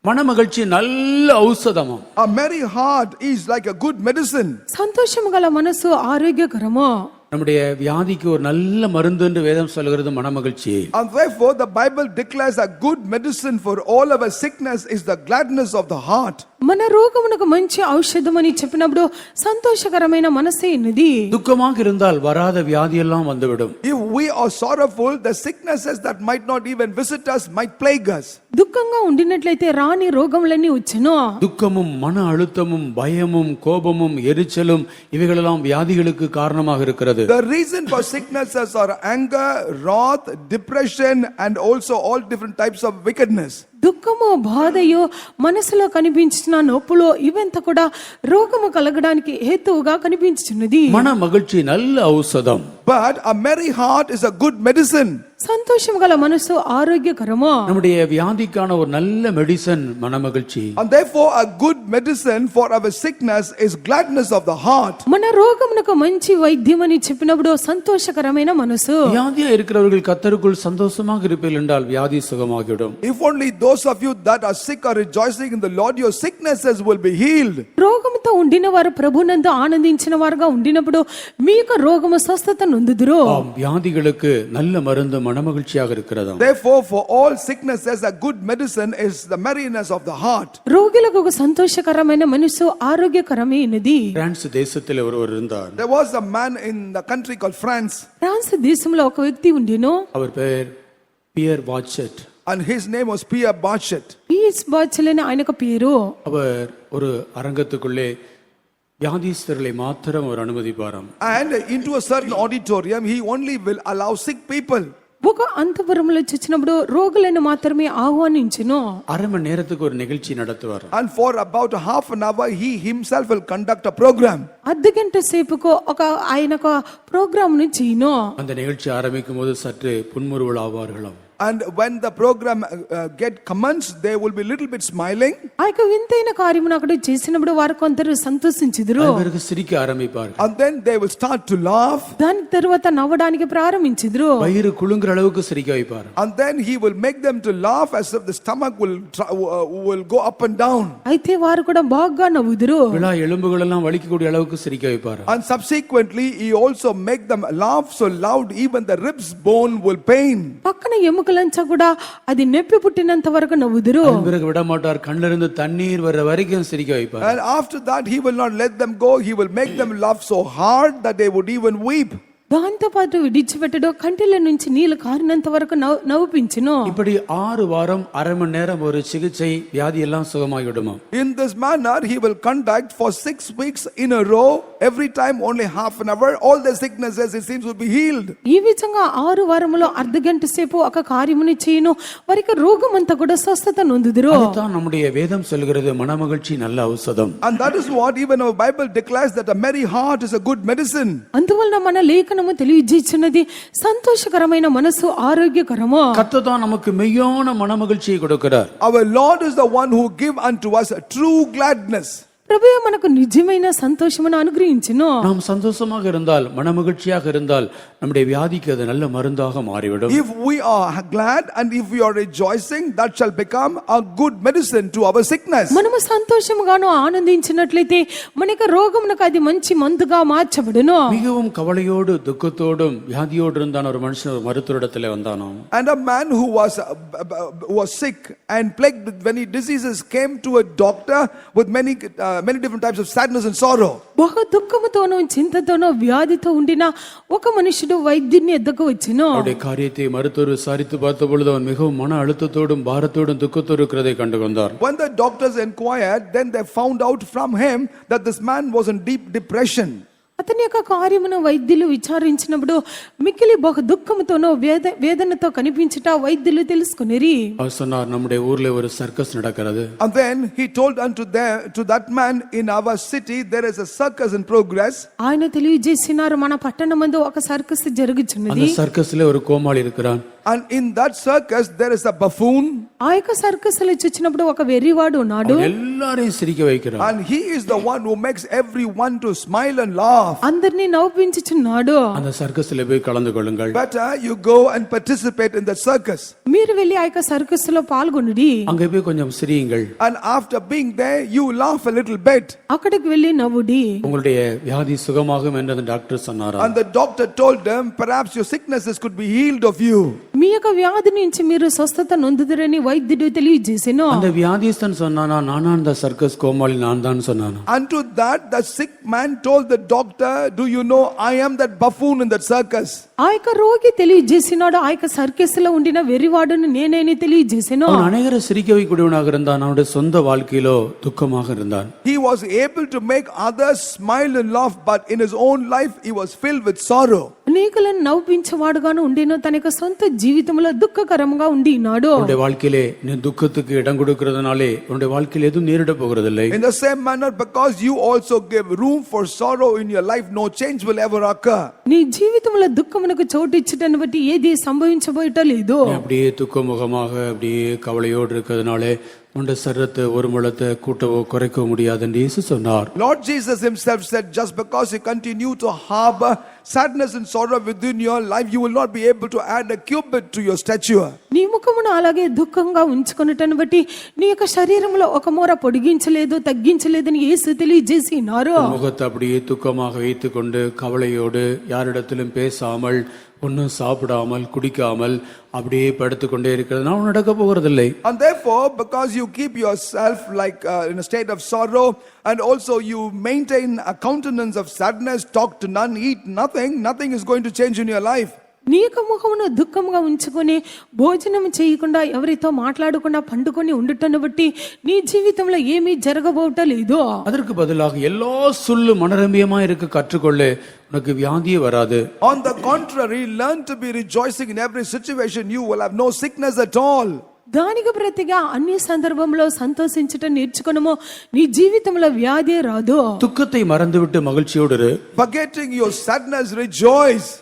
மன மகிழ்ச்சி நல்ல ஔஷதமாம். A merry heart is like a good medicine. సంతోషము గల మనసు ఆరోగ్యకరము. நம்முடைய வியாதிக்கு ஒரு நல்ல மருந்து என்று வேதம் சொல்கிறது மனமகிழ்ச்சியை. And therefore the Bible declares a good medicine for all our sickness is the gladness of the heart. మన రోగమునకు మంచి ఔషధం అని చెప్పినప్పుడు సంతోషకరమైన మనసే ఎన్నది. துக்கமாக இருந்தால் வராத வியாதி எல்லாம் வந்துவிடும். If we are sorrowful, the sicknesses that might not even visit us might plague us. దుఃఖంగా ఉండినట్లయితే రాని రోగములన్నీ వచ్చును. துக்கமும் மன அழுத்தமும் பயமும் கோபமும் எரிச்சலும் இவைகளெல்லாம் வியாதிகளுக்கு காரணமாக இருக்கிறது. The reason for sicknesses are anger, wrath, depression and also all different types of wickedness. దుఃఖము బాధయో మనసులో కనిపించిన నొప్పులో ఇవంతా కూడా రోగము కలగడానికి హేతువుగా కనిపించుచున్నది. மன மகிழ்ச்சி நல்ல ஔஷதம். But a merry heart is a good medicine. సంతోషం గల మనసు ఆరోగ్యకరము. நம்முடைய வியாதிக்கான ஒரு நல்ல மெடிசன் மனமகிழ்ச்சி. And therefore a good medicine for our sickness is gladness of the heart. మన రోగమునకు మంచి వైద్యం అని చెప్పినప్పుడు సంతోషకరమైన మనసు. வியாதியா இருக்கிறவர்கள் கர்த்தருக்குள் சந்தோஷமாக இருப்பீர்கள் என்றால் வியாதி சுகமாகிவிடும். If only those of you that are sick are rejoicing in the Lord, your sicknesses will be healed. రోగముతో ఉండిన వారు ప్రభునందు ఆనందించిన వారుగా ఉండినప్పుడు మీకు రోగము స్వస్థత నొందుదురు. வியாதிகளுக்கு நல்ல மருந்து மனமகிழ்ச்சியாக இருக்கிறது. Therefore for all sicknesses a good medicine is the merriness of the heart. రోగులకు ఒక సంతోషకరమైన మనసు ఆరోగ్యకరమైనది. பிரான்ஸ் தேசத்தில் ஒருவர் இருந்தார். There was a man in the country called France. France దేశంలో ఒక వ్యక్తి ఉండెను. அவர் பெயர் Pierre Barchet. And his name was Pierre Barchet. పీస్ బాచెలని ఆయనకు పేరు. அவர் ஒரு அரங்கத்துக்குள்ளே வியாதிஸ்தர்களை மாத்திரம் அவர் அனுமதிப்பாராம். And into a certain auditorium he only will allow sick people. ఒక అంతఃపురంలో చూచినప్పుడు రోగులను మాత్రమే ఆహ్వానించెను. அரை மணி நேரத்துக்கு ஒரு நிகழ்ச்சி நடத்துவார். And for about half an hour he himself will conduct a program. అర్ధ గంట సేపుకు ఒక ఆయన ఒక ప్రోగ్రామ్ ను చేయను. அந்த நிகழ்ச்சி ஆரம்பிக்கும் போது சற்று புன்முறுவல் ஆவார்களாம். And when the program get commenced they will be little bit smiling. ఆ యొక్క వింతైన కార్యమును అక్కడ చేసినప్పుడు వారు కొందరు సంతోషించుదురు. அவருக்கு சிரிக்க ஆரம்பிப்பார்கள். And then they will start to laugh. దాని తర్వాత నవ్వడానికి ప్రారంభించుదురు. வயிறு குலுங்குற அளவுக்கு சிரிக்க வைப்பார். And then he will make them to laugh as if the stomach will go up and down. అయితే వారు కూడా బాగా నవ్వుదురు. விழா எலும்புகள் எல்லாம் வலிக்கக்கூடிய அளவுக்கு சிரிக்க வைப்பார். And subsequently he also make them laugh so loud even the ribs bone will pain. పక్కన ఎముకలంచా కూడా అది నొప్పి పుట్టినంత వరకు నవ్వుదురు. பிறகு விட மாட்டார். கண்ணிலிருந்து தண்ணீர் வர்ற வரைக்கும் சிரிக்க வைப்பார். And after that he will not let them go. He will make them laugh so hard that they would even weep. దాంతో పాటు విడిచిపెట్టడు కంటిల నుంచి నీళ్లు కారినంత వరకు నవ్వుపించును. இப்படி 6 வாரம் அரை மணி நேரம் ஒரு சிகிச்சை வியாதி எல்லாம் சுகமாகிவிடுமா. In this manner he will conduct for 6 weeks in a row. Every time only half an hour all the sicknesses it seems will be healed. ఈ విధంగా 6 వారములో అర్ధ గంట సేపు ఒక కార్యమును చేయను వారికి రోగం అంతా కూడా స్వస్థత నొందుదురు. அதுதான் நம்முடைய வேதம் சொல்கிறது மனமகிழ்ச்சி நல்ல ஔஷதம். And that is what even our Bible declares that a merry heart is a good medicine. అందువల్ల మన లేఖనము తెలియజేస్తున్నది సంతోషకరమైన మనసు ఆరోగ్యకరము. கர்த்தர் தான் நமக்கு மெய்யான மனமகிழ்ச்சியை கொடுக்கிறார். Our Lord is the one who give unto us a true gladness. ప్రభువే మనకు నిజమైన సంతోషమును అనుగ్రహించును. நாம் சந்தோஷமாக இருந்தால் மனமகிழ்ச்சியாக இருந்தால் நம்முடைய வியாதிக்கு அது நல்ல மருந்தாக மாறிவிடும். If we are glad and if we are rejoicing that shall become a good medicine to our sickness. మనము సంతోషముగాను ఆనందించినట్లయితే మనకి రోగమునకు అది మంచి మందుగా మార్చబడును. மிகவும் கவலையோடு துக்கத்தோடும் வியாதியோடு இருந்தான ஒரு மனுஷன் ஒரு மருத்துவரிடத்தில் வந்தானோ. And a man who was sick and plagued with many diseases came to a doctor with many different types of sadness and sorrow. బహు దుఃఖముతోనూ చింతతోనూ వ్యాధితో ఉండిన ఒక మనుషుడు వైద్యుని ఎద్దకు వచ్చెను. அவருடைய காரியத்தை மருத்துவர் விசாரித்து பார்த்த பொழுது அவன் மிகவும் மன அழுத்தத்தோடும் பாரத்தோடும் துக்கத்தோடு இருக்கிறதை கண்டு கொண்டார். When the doctors inquired, then they found out from him that this man was in deep depression. అతని యొక్క కార్యమును వైద్యులు విచారించినప్పుడు మిక్కిలి బహు దుఃఖముతోనూ వేదనతో కనిపించుట వైద్యులు తెలుసుకునిరి. அவர் சொன்னார், நம்முடைய ஊர்ல ஒரு சர்க்கஸ் நடக்கிறது. And then he told to that man, in our city there is a circus in progress. ఆయన తెలియజేసినారు మన పట్టణమందు ఒక సర్కస్ జరుగుచున్నది. அந்த சர்க்கஸ்ல ஒரு கோமாளி இருக்கிறான். And in that circus there is a buffoon. ఆ యొక్క సర్కస్ లో చూచినప్పుడు ఒక వెర్రివాడు ఉన్నాడు. அவன் எல்லாரையும் சிரிக்க வைக்கிறான். And he is the one who makes everyone to smile and laugh. అందరినీ నవ్వించుచున్నాడు. அந்த சர்க்கஸ்ல போய் கலந்து கொள்ளுங்கள். Better you go and participate in the circus. మీరు వెళ్ళి ఆ యొక్క సర్కస్ లో పాల్గొనుడి. அங்க போய் கொஞ்சம் சிரியுங்கள். And after being there you laugh a little bit. అక్కడికి వెళ్ళి నవ్వుడి. உங்களுடைய வியாதி சுகமாகும் என்று அந்த டாக்டர் சொன்னாரா? And the doctor told them perhaps your sicknesses could be healed of you. మీ యొక్క వ్యాధి నుంచి మీరు స్వస్థత నొందుదురని వైద్యుడు తెలియజేసెను. அந்த வியாதிஸ்தன் சொன்னானா நானா அந்த சர்க்கஸ் கோமாளி நான் தான் சொன்னானா? Unto that the sick man told the doctor, do you know I am that buffoon in that circus. ఆ యొక్క రోగి తెలియజేసినాడు ఆ యొక్క సర్కస్ లో ఉండిన వెర్రివాడును నేనేని తెలియజేసెను. அவன் அநேகரை சிரிக்க வைக்கக்கூடியவனாக இருந்தான். அவனுடைய சொந்த வாழ்க்கையிலோ துக்கமாக இருந்தான். He was able to make others smile and laugh, but in his own life he was filled with sorrow. అనేకులను నవ్వించేవాడుగాను ఉండిన తన యొక్క సొంత జీవితంలో దుఃఖకరంగా ఉండినాడు. உன்னுடைய வாழ்க்கையிலே நீ துக்கத்துக்கு இடம் கொடுக்கிறதுனாலே உன்னுடைய வாழ்க்கையில் எதுவும் நேரிட போகிறதில்லை. In the same manner, because you also give room for sorrow in your life, no change will ever occur. నీ జీవితంలో దుఃఖమునకు చోటు ఇచ్చటను బట్టి ఏది సంభవించబోయటలేదు. அப்படியே துக்கமுகமாக அப்படியே கவலையோடு இருக்கிறதுனாலே உன்னுடைய சரீரத்தை ஒரு முழத்தை கூட்டவோ குறைக்கவோ முடியாது என்று இயேசு சொன்னார். Lord Jesus himself said, just because you continue to harbor sadness and sorrow within your life, you will not be able to add a cubit to your stature. నీ ముఖమును అలాగే దుఃఖంగా ఉంచుకొనుటను బట్టి నీ యొక్క శరీరంలో ఒక మూర పొడిగించలేదు తగ్గించలేదని యేసు తెలియజేసినారు. முகத்தை அப்படியே துக்கமாக வைத்துக்கொண்டு கவலையோடு யாரிடத்திலும் பேசாமல் ஒன்னும் சாப்பிடாமல் குடிக்காமல் அப்படியே படுத்துக்கொண்டே இருக்கிறது நான் நடக்க போகிறதில்லை. And therefore, because you keep yourself like in a state of sorrow, and also you maintain a countenance of sadness, talk to none, eat nothing, nothing is going to change in your life. నీ యొక్క ముఖమును దుఃఖంగా ఉంచుకొని భోజనం చేయకుండా ఎవరితో మాట్లాడకుండా పండుకొని ఉండటను బట్టి నీ జీవితంలో ఏమీ జరగబోటలేదు. அதற்கு பதிலாக எல்லா சொல்லு மனரம்பியமா இருக்க கற்றுக்கொள்ளே உனக்கு வியாதியே வராது. On the contrary, learn to be rejoicing in every situation. You will have no sickness at all. దానికి ప్రతిగా అన్ని సందర్భంలో సంతోషించటం నేర్చుకొనుము నీ జీవితంలో వ్యాధి రాదు. துக்கத்தை மறந்துவிட்டு மகிழ்ச்சியோடு இரு. Forgetting your sadness, rejoice.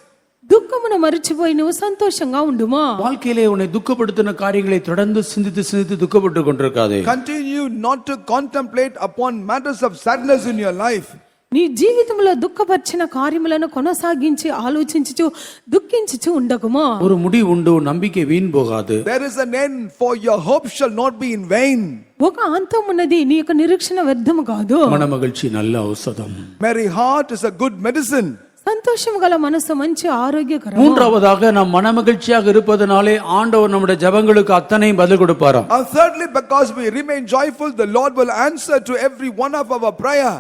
దుఃఖమును మరిచిపోయి నువ్వు సంతోషంగా ఉండుమా. வாழ்க்கையிலே உன்னை துக்கப்படுத்தின காரியங்களை தொடர்ந்து சிந்தித்து துக்கப்பட்டு கொண்டிருக்காதே. Continue not to contemplate upon matters of sadness in your life. నీ జీవితంలో దుఃఖపరిచిన కార్యములను కొనసాగించి ఆలోచించుచు దుఃఖించుచు ఉండకుమా. ஒரு முடிவு உண்டு, நம்பிக்கை வீண் போகாது. There is an end, for your hope shall not be in vain. ఒక అంతం ఉన్నది, నీ యొక్క నిరీక్షణ వ్యర్థము కాదు. மனமகிழ்ச்சி நல்ல ஔஷதம். Merry heart is a good medicine. సంతోషం గల మనసు మంచి ఆరోగ్యకరం. மூன்றாவதாக நாம் மனமகிழ்ச்சியாக இருப்பதனாலே ஆண்டவர் நம்முடைய ஜெபங்களுக்கு அத்தனையும் பதில் கொடுப்பாராம். And thirdly, because we remain joyful, the Lord will answer to every one of our prayer.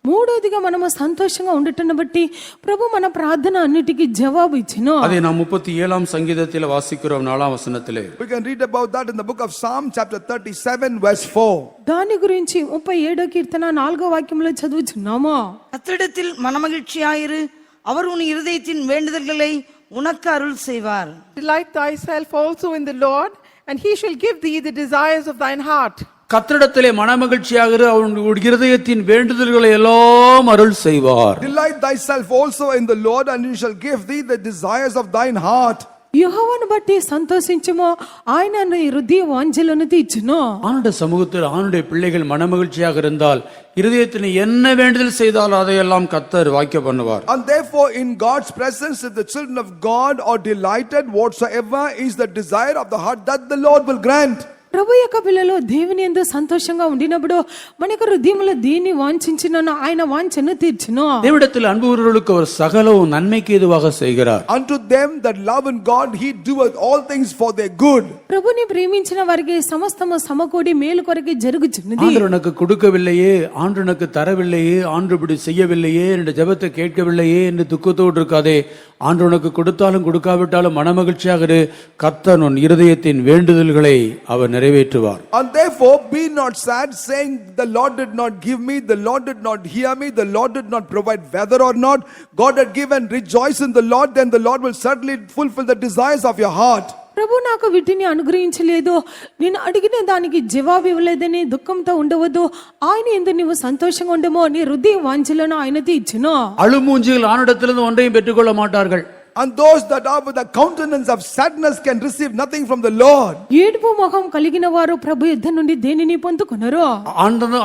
మూడోదిగా మనము సంతోషంగా ఉండటను బట్టి ప్రభు మన ప్రార్థన అన్నిటికీ జవాబు ఇచ్చెను. அதை நாம் 37ஆம் சங்கீதத்தில் வாசிக்கிறோம் 4ஆம் வசனத்திலே. We can read about that in the book of Psalm chapter 37 verse 4. దాని గురించి 37వ కీర్తన 4వ వాక్యంలో చదువుచున్నాము. கர்த்தரிடத்தில் மனமகிழ்ச்சியாயிரு, அவர் உன் இருதயத்தின் வேண்டுதல்களை உனக்கு அருள் செய்வார். Delight thyself also in the Lord, and he shall give thee the desires of thine heart. கர்த்தரிடத்திலே மனமகிழ்ச்சியாக இரு, அவர் இருதயத்தின் வேண்டுதல்களை எல்லாம் அருள் செய்வார். Delight thyself also in the Lord, and he shall give thee the desires of thine heart. యెహోవాను బట్టి సంతోషించుము, ఆయన నీ హృదయ వాంఛలను తీర్చును. ஆண்டுடைய சமூகத்தில் ஆண்டுடைய பிள்ளைகள் மனமகிழ்ச்சியாக இருந்தால் இருதயத்தில் என்ன வேண்டுதல் செய்தாலும் அதையெல்லாம் கர்த்தர் வாய்க்க பண்ணுவார். And therefore in God's presence, if the children of God are delighted, whatsoever is the desire of the heart, that the Lord will grant. ప్రభు యొక్క పిల్లలు దేవుని యందు సంతోషంగా ఉండినప్పుడు మనకు హృదయంలో దేన్ని వాంఛించినను ఆయన వాంఛను తీర్చును. தேவனிடத்தில் அன்புள்ளவர்களுக்கு அவர் சகலவும் நன்மைக்கு ஏதுவாக செய்கிறார். Unto them that love in God, he doeth all things for their good. ప్రభుని ప్రేమించిన వారికి సమస్తము సమకూడి మేలు కొరకే జరుగుచున్నది. ஆண்டவர் எனக்கு கொடுக்கவில்லையே, ஆண்டவர் எனக்கு தரவில்லையே, ஆண்டவர் இப்படி செய்யவில்லையே, என்ற ஜெபத்தை கேட்கவில்லையே என்று துக்கத்தோடு இருக்காதே. ஆண்டவர் உனக்கு கொடுத்தாலும் கொடுக்காவிட்டாலும் மனமகிழ்ச்சியாக இரு. கர்த்தர் உன் இருதயத்தின் வேண்டுதல்களை அவர் நிறைவேற்றுவார். And therefore be not sad, saying the Lord did not give me, the Lord did not hear me, the Lord did not provide, whether or not God had given. Rejoice in the Lord, then the Lord will certainly fulfill the desires of your heart. ప్రభు నాకు వీటిని అనుగ్రహించలేదు, నేను అడిగిన దానికి జవాబు ఇవ్వలేదని దుఃఖంతో ఉండవద్దు. ఆయన యందు నీవు సంతోషంగా ఉండమో, నీ హృదయ వాంఛలను ఆయన తీర్చును. அழுமூஞ்சிகள் ஆணிடத்திலிருந்து ஒன்றையும் பெற்றுக்கொள்ள மாட்டார்கள். And those that are with the countenance of sadness can receive nothing from the Lord. ఏడుపు ముఖం కలిగిన వారు ప్రభు యుద్ధ నుండి దేనిని పొందుకొనరు.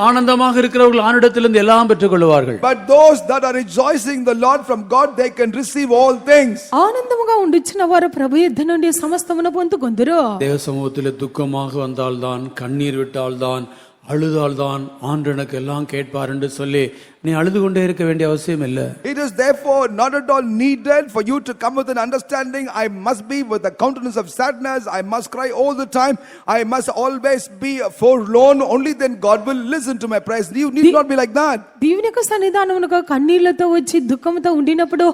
ஆனந்தமாக இருக்கிறவர்கள் ஆண்டவரிடத்திலிருந்து எல்லாம் பெற்றுக்கொள்வார்கள். But those that are rejoicing the Lord from God, they can receive all things. ఆనందముగా ఉండిచిన వారు ప్రభు యుద్ధ నుండి సమస్తమును పొందుకొందురు. தேவ சமூகத்தில் துக்கமாக வந்தால்தான், கண்ணீர் விட்டால்தான், அழுதால்தான் ஆண்டு எனக்கு எல்லாம் கேட்பார் என்று சொல்லி நீ அழுது கொண்டே இருக்க வேண்டிய அவசியம் இல்லை. It is therefore not at all needed for you to come with an understanding. I must be with the countenance of sadness. I must cry all the time. I must always be forlorn. Only then God will listen to my prayers. You need not be like that. దేవుని యొక్క సన్నిధానమునకు కన్నీళ్లతో వచ్చి దుఃఖంతో ఉండినప్పుడు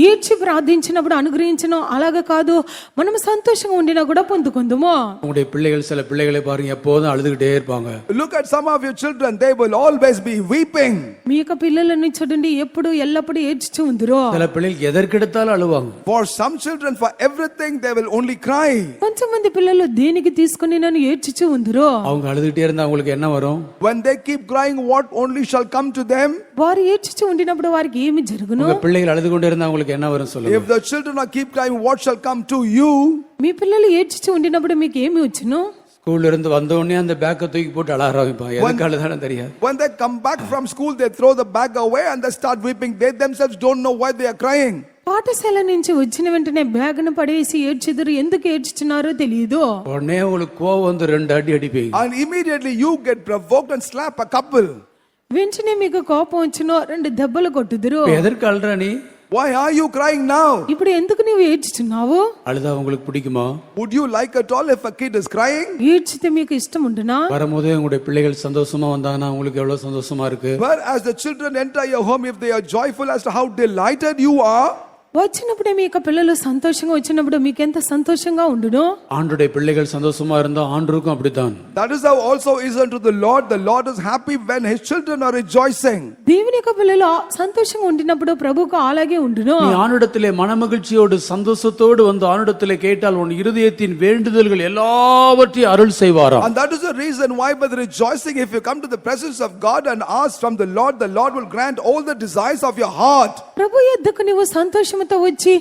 ఏడ్చి ప్రార్థించినప్పుడు అనుగ్రహించను అలాగా కాదు. మనం సంతోషంగా ఉండినా కూడా పొందుకుందుము. உங்களுடைய பிள்ளைகள், சில பிள்ளைகளை பாருங்க, எப்போதும் அழுதுகிட்டே இருப்பாங்க. Look at some of your children. They will always be weeping. మీ యొక్క పిల్లలను చూడండి, ఎప్పుడు ఎల్లప్పుడూ ఏడ్చుచూ ఉందిరో. சில பிள்ளைகள் எதற்கெடுத்தாலும் அழுவாங்க. For some children, for everything they will only cry. కొంతమంది పిల్లలు దేనికి తీసుకొని నన్ను ఏడ్చుచూ ఉందిరో. அவங்க అழுதுகிட்டே இருந்தா அவங்களுக்கு என்ன வரும்? When they keep crying, what only shall come to them? వారు ఏడ్చుచూ ఉండినప్పుడు వారికి ఏమి జరుగును? உங்க பிள்ளைகள் அழுது கொண்டே இருந்தா அவங்களுக்கு என்ன வரும் சொல்லுங்க? If the children are keep crying, what shall come to you? మీ పిల్లలు ఏడ్చుచూ ఉండినప్పుడు మీకు ఏమి వచ్చును? ஸ்கூல்ல இருந்து வந்த உடனே அந்த பேக்கை தூக்கி போட்டு அழ ஆரம்பிப்பாங்க. எதுக்கு அழுதானே தெரியாது. When they come back from school, they throw the bag away and they start weeping. They themselves don't know why they are crying. పాఠశాల నుంచి వచ్చిన వెంటనే బ్యాగ్ను పడేసి ఏడ్చిదురు. ఎందుకు ఏడ్చుచున్నారో తెలియదు. உடனே உங்களுக்கு கோவம் வந்து 2 அடி அடிப்பீங்க. And immediately you get provoked and slap a couple. వెంటనే మీకు కోపం వచ్చునో 2 దెబ్బలు కొట్టుదురు. எதற்கு அழுற நீ? Why are you crying now? ఇప్పుడు ఎందుకు నీవు ఏడ్చుచున్నావు? அழுதா உங்களுக்கு பிடிக்குமா? Would you like at all if a kid is crying? ఏడ్చితే మీకు ఇష్టం ఉండునా? வரும்போதே உங்களுடைய பிள்ளைகள் சந்தோஷமா வந்தாங்கன்னா உங்களுக்கு எவ்வளவு சந்தோஷமா இருக்கு. But as the children enter your home, if they are joyful as to how delighted you are, వచ్చినప్పుడే మీ యొక్క పిల్లలు సంతోషంగా వచ్చినప్పుడు మీకు ఎంత సంతోషంగా ఉండును. ஆண்டுடைய பிள்ளைகள் சந்தோஷமா இருந்தா ஆண்டவருக்கும் அப்படித்தான். that is how also is unto the Lord. The Lord is happy when his children are rejoicing. దేవుని యొక్క పిల్లలు సంతోషంగా ఉండినప్పుడు ప్రభువుకు అలాగే ఉండును. நீ ஆண்டவரிடத்திலே மனமகிழ்ச்சியோடு சந்தோஷத்தோடு வந்து ஆண்டவரிடத்திலே கேட்டால் உன் இருதயத்தின் வேண்டுதல்கள் எல்லாவற்றையும் அருள் செய்வாராம். And that is the reason why by the rejoicing, if you come to the presence of God and ask from the Lord will grant all the desires of your heart. ప్రభు యొద్దకు నీవు సంతోషంతో వచ్చి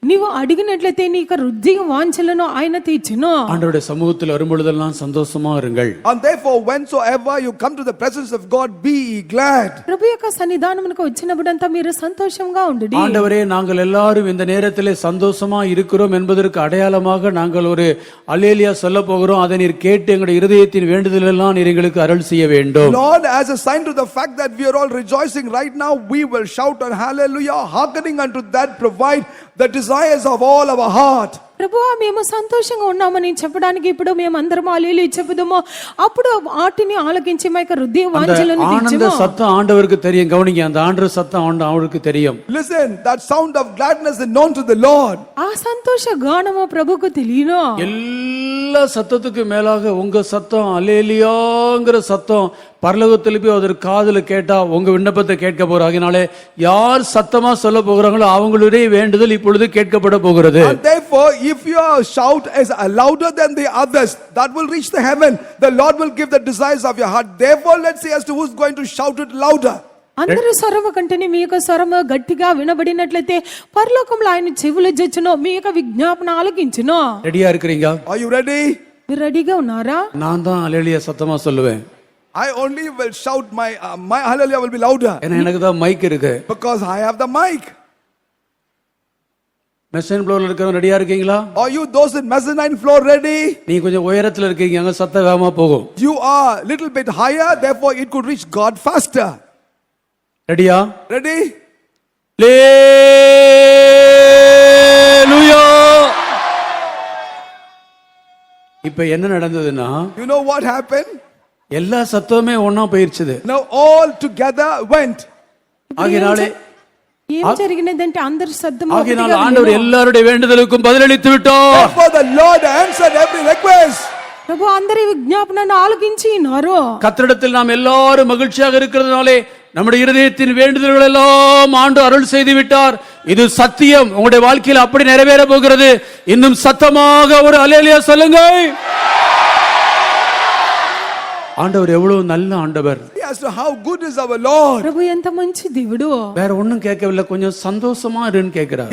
నీవు అడిగినట్లయితే నీ యొక్క హృదయ వాంఛలను ఆయన తీర్చును. ஆண்டவருடைய சமூகத்தில் வரும்பொழுதெல்லாம் சந்தோஷமா இருங்கள். And therefore whensoever you come to the presence of God, be glad. ప్రభు యొక్క సన్నిధానమునకు వచ్చినప్పుడంతా మీరు సంతోషంగా ఉండుడి. ஆண்டவரே, நாங்கள் எல்லாரும் இந்த நேரத்திலே சந்தோஷமா இருக்கிறோம் என்பதற்கு அடையாளமாக நாங்கள் ஒரு அல்லேலூயா சொல்ல போகிறோம். அதை நீர் கேட்டு எங்களுடைய இருதயத்தின் வேண்டுதல் எல்லாம் நீர் எங்களுக்கு அருள் செய்ய வேண்டும். Lord, as a sign to the fact that we are all rejoicing right now, we will shout on hallelujah, hearkening unto that provide the desires of all our heart. ప్రభువా, మేము సంతోషంగా ఉన్నామని చెప్పడానికి ఇప్పుడు మేము అందరం హల్లెలూయా చెప్పుదాము. అప్పుడు ఆటిని ఆలకించి మా యొక్క హృదయ వాంఛలను ஆனந்த తీర్చుము. சத்தம் ஆண்டவருக்கு தெரியும். கவனிங்க, அந்த ஆண்டவர் சத்தம் அவருக்கு தெரியும். Listen, that sound of gladness is known to the Lord. ఆ సంతోష గానము ప్రభువుకు తెలియను. எல்லா சத்தத்துக்கு மேலாக உங்க சத்தம் அல்லேலூயாங்கிற சத்தம் பரலோகத்தில் போய் அதற்கு காதுல கேட்டா உங்க விண்ணப்பத்தை கேட்க போறாங்கனாலே யார் சத்தமா சொல்ல போகிறாங்களோ அவங்களுடைய வேண்டுதல் இப்பொழுது கேட்கப்பட போகிறது. And therefore, if your shout is louder than the others, that will reach the heaven. The Lord will give the desires of your heart. Therefore, let's see as to who's going to shout it louder. అందరూ స్వరము కంటేనే మీ యొక్క స్వరము గట్టిగా వినబడినట్లయితే పరలోకంలో ఆయన చెవులు జొచ్చును, మీ యొక్క విజ్ఞాపన ఆలకించును. ரெடியா இருக்கிறீங்க? Are you ready? మీరు రెడీగా ఉన్నారా? நான் தான் அல்லேலூயா சத்தமா சொல்லுவேன். I only will shout my hallelujah will be louder. ஏன்னா எனக்கு தான் மைக் இருக்கு. Because I have the mic. மெசன் ஃப்ளோர்ல இருக்கவங்க ரெடியா இருக்கீங்களா? Are you those in mezzanine floor ready? நீ கொஞ்சம் உயரத்துல இருக்கீங்க, அங்க சத்தம் வேகமா போகும். You are little bit higher, therefore it could reach God faster. ரெடியா? Ready? அல்லேலூயா. இப்போ என்ன நடந்ததுன்னா, You know what happened? எல்லா சத்தமே ஒண்ணா போயிருச்சுது. Now all together went. ஆகினாலே ఏం జరిగినదంటే అందరి శబ్దము ஆகினால் ஆண்டவர் எல்லாருடைய வேண்டுதலுக்கும் பதிலளித்து விட்டார். Therefore the Lord answered every request. ప్రభు అందరి విజ్ఞాపనను ఆలకించి ఉన్నారు. கர்த்தரிடத்தில் நாம் எல்லாரும் மகிழ்ச்சியாக இருக்கிறதுனாலே நம்முடைய இருதயத்தின் வேண்டுதல்கள் எல்லாம் ஆண்டு அருள் செய்து விட்டார். இது சத்தியம். உங்களுடைய வாழ்க்கையில் அப்படி நிறைவேற போகிறது. இன்னும் சத்தமாக ஒரு அல்லேலூயா சொல்லுங்க. ஆண்டவர் எவ்வளவு நல்ல ஆண்டவர். as to how good is our Lord. ప్రభు ఎంత మంచి దేవుడు. வேற ஒண்ணும் கேட்கவில்லை, கொஞ்சம் சந்தோஷமா இருன்னு கேட்கிறார்.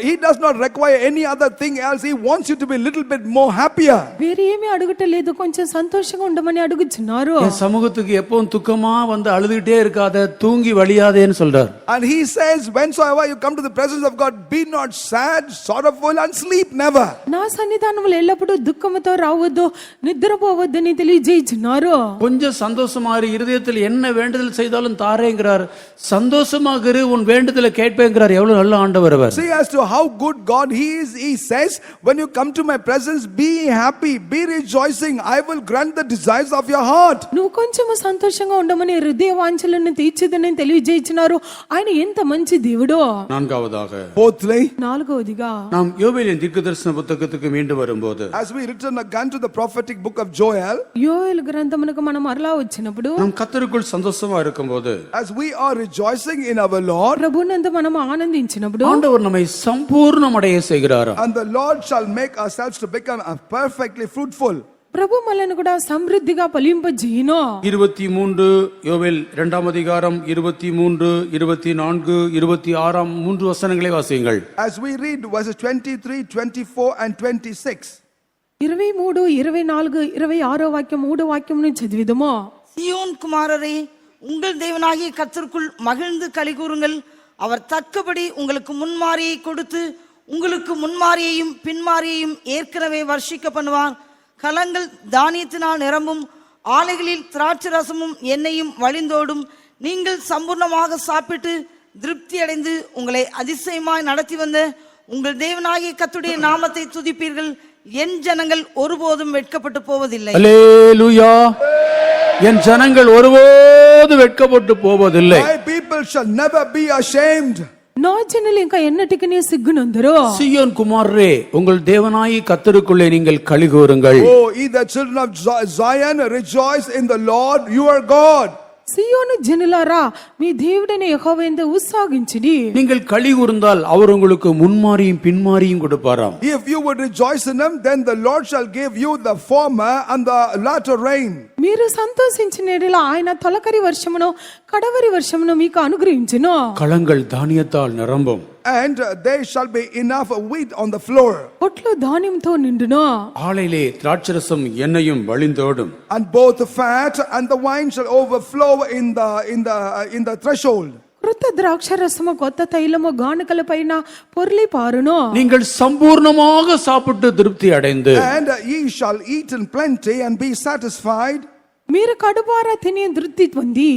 He does not require any other thing else. He wants you to be a little bit more happier. వేరే ఏమీ అడగటలేదు, కొంచెం సంతోషంగా ఉండమని అడుగుచున్నారు. என் சமூகத்துக்கு எப்பவும் துக்கமா வந்து அழுதுகிட்டே இருக்காத, தூங்கி வழியாதேன்னு சொல்றார். And he says, whensoever you come to the presence of God, be not sad, sorrowful, and sleep never. నా సన్నిధానంలో ఎల్లప్పుడూ దుఃఖముతో రావద్దు, నిద్రపోవద్దని తెలియజేయుచున్నారు. கொஞ்சம் சந்தோஷமா இரு, இருதயத்தில் என்ன வேண்டுதல் செய்தாலும் தாரேங்கிறார். சந்தோஷமாக இரு, உன் வேண்டுதலை கேட்பேங்கிறார். எவ்வளவு நல்ல ஆண்டவர் அவர். See as to how good God he is. He says, when you come to my presence, be happy, be rejoicing. I will grant the desires of your heart. నువ్వు కొంచెం సంతోషంగా ఉండమని హృదయ వాంఛలను తీర్చిదని తెలియజేయుచున్నారు. ఆయన ఎంత మంచి దేవుడో. நான்காவதாக, Fourthly, నాలుగవదిగా நாம் யோவேலின் தீர்க்கதரிசன புத்தகத்துக்கு மீண்டும் வரும்போது, as we return again to the prophetic book of Joel, యోయేలు గ్రంథమునకు మనం మరలా వచ్చినప్పుడు, நாம் கர்த்தருக்குள் சந்தோஷமா இருக்கும்போது, as we are rejoicing in our Lord, ప్రభునందు మనం ఆనందించినప్పుడు, ஆண்டவர் நம்மை சம்பூர்ணமடைய செய்கிறார். and the Lord shall make ourselves to become perfectly fruitful. ప్రభు మనల్ని కూడా సమృద్ధిగా ఫలింపజేయును. 23 யோவேல் 2ஆம் அதிகாரம் 23, 24, 26 மூன்று வசனங்களை வாசியுங்கள். As we read verses 23, 24 and 26. 23, 24, 26 వాక్యం 3 వాక్యంను చదివిదమో. சீயோன் குமாரரே, உங்கள் தேவனாகிய கர்த்தருக்குள் மகிழ்ந்து களிகூருங்கள். அவர் தக்கபடி உங்களுக்கு முன்மாரியை கொடுத்து உங்களுக்கு முன்மாரியையும் பின்மாரியையும் ஏற்கனவே வர்ஷிக்க பண்ணுவார். கலங்கள் தானியத்தினால் நிரம்பும், ஆலைகளில் திராட்சை ரசமும் எண்ணெயும் வழிந்தோடும். நீங்கள் சம்பூர்ணமாக சாப்பிட்டு திருப்தி அடைந்து உங்களை அதிசயமாய் நடத்தி வந்த உங்கள் தேவனாகிய கர்த்தருடைய நாமத்தை துதிப்பீர்கள். என் ஜனங்கள் ஒருபோதும் வெட்கப்பட்டு போவதில்லை. அல்லேலூயா. என் ஜனங்கள் ஒருபோதும் வெட்கப்பட்டு போவதில்லை. My people shall never be ashamed. నా జనులు ఇంకా ఎన్నటికీ సిగ్గునందరు. சீயோன் குமாரரே, உங்கள் தேவனாகிய கர்த்தருக்குள்ளே நீங்கள் களிகூருங்கள். Oh, ye the children of Zion, rejoice in the Lord your God. సియోను జనులారా, మీ దేవుడైన యెహోవాయందు ఉత్సాహించుడి. நீங்கள் களிகூர்ந்தால் அவர் உங்களுக்கு முன்மாரியும் பின்மாரியும் கொடுப்பாராம். If you would rejoice in him, then the Lord shall give you the former and the latter rain. మీరు సంతోషించిన యెడల ఆయన తొలకరి వర్షమును కడవరి వర్షమును మీకు అనుగ్రహించును. களங்கள் தானியத்தால் நிரம்பும். And there shall be enough wheat on the floor. పొట్లు ధాన్యంతో నిండును. ஆலையிலே திராட்சரசம் எண்ணெயும் வழிந்தோடும். And both the fat and the wine shall overflow in the threshold. కృత ద్రాక్షరసము కొత్త తైలము గానుకల పైన పొర్లి పారును. நீங்கள் சம்பூர்ணமாக சாப்பிட்டு திருப்தி அடைந்து, And ye shall eat in plenty and be satisfied. మీరు కడుపారా తిని తృప్తి పొంది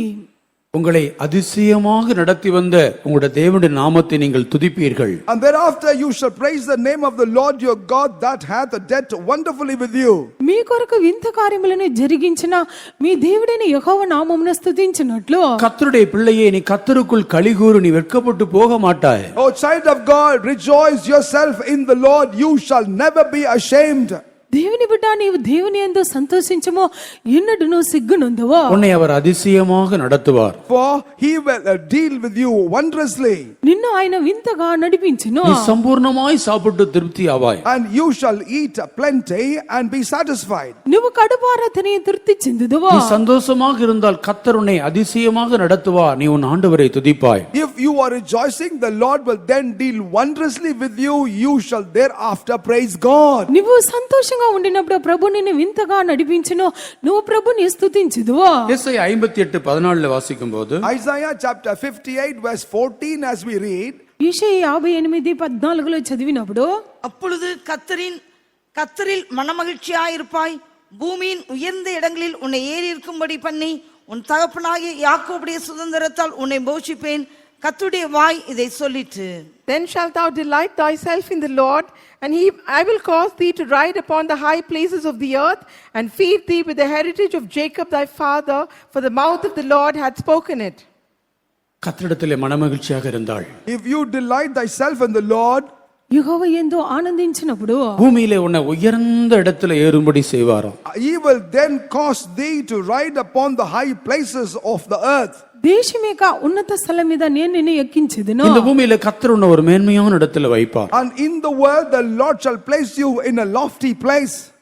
உங்களை அதிசயமாக நடத்தி வந்த உங்களுடைய தேவனுடைய நாமத்தை நீங்கள் துதிப்பீர்கள். And thereafter you shall praise the name of the Lord your God that hath dealt wonderfully with you. మీ కొరకు వింత కార్యములను జరిగించిన మీ దేవుడైన యెహోవా నామమును స్తుతించినట్లు. கர்த்தருடைய பிள்ளையே, நீ கர்த்தருக்குள் களிகூரு, நீ வெட்கப்பட்டு போக மாட்டாய். O child of God, rejoice yourself in the Lord, you shall never be ashamed. దేవుని బిడ్డ, నీవు దేవుని యందు సంతోషించుము, ఎన్నడూను సిగ్గునందవో. உன்னை அவர் அதிசயமாக நடத்துவார். For he will deal with you wondrously. నిన్ను ఆయన వింతగా నడిపించును. நீ சம்பூர்ணமாய் சாப்பிட்டு திருப்தி ஆவாய். And you shall eat plenty and be satisfied. నువ్వు కడుపారా తిని తృప్తి చెందుదువో. நீ சந்தோஷமாக இருந்தால் கர்த்தர் உன்னை அதிசயமாக நடத்துவார். நீ உன் ஆண்டவரை துதிப்பாய். If you are rejoicing, the Lord will then deal wondrously with you. You shall thereafter praise God. నువ్వు సంతోషంగా ఉండినప్పుడు ప్రభు నిన్ను వింతగా నడిపించును, నువ్వు ప్రభుని స్తుతించుదువో. ஏசாயா 58:14 வாசிக்கும்போது, Isaiah chapter 58 verse 14 as we read, యెషయా 58:14 చదివినప్పుడు, அப்பொழுது கர்த்தரில் மனமகிழ்ச்சியாயிருப்பாய். பூமியின் உயர்ந்த இடங்களில் உன்னை ஏறி இருக்கும்படி பண்ணி உன் தகப்பனாகிய யாக்கோபுடைய சுதந்திரத்தால் உன்னை போஷிப்பேன். கர்த்தருடைய வாய் இதை சொல்லிற்று. Then shalt thou delight thyself in the Lord, and I will cause thee to ride upon the high places of the earth, and feed thee with the heritage of Jacob thy father, for the mouth of the Lord hath spoken it. கர்த்தரிடத்திலே மனமகிழ்ச்சியாக இருந்தால், if you delight thyself in the Lord, యెహోవా యందు ఆనందించినప్పుడు பூமியிலே உன்னை உயர்ந்த இடத்துல ஏறும்படி செய்வாராம். he will then cause thee to ride upon the high places of the earth. దేశమేక ఉన్నత స్థలం మీద నేను నిన్ను ఎక్కించెదను. இந்த பூமியில கர்த்தர் உன்னை ஒரு மேன்மையான இடத்துல வைப்பார். And in the world the Lord shall place you in a lofty place.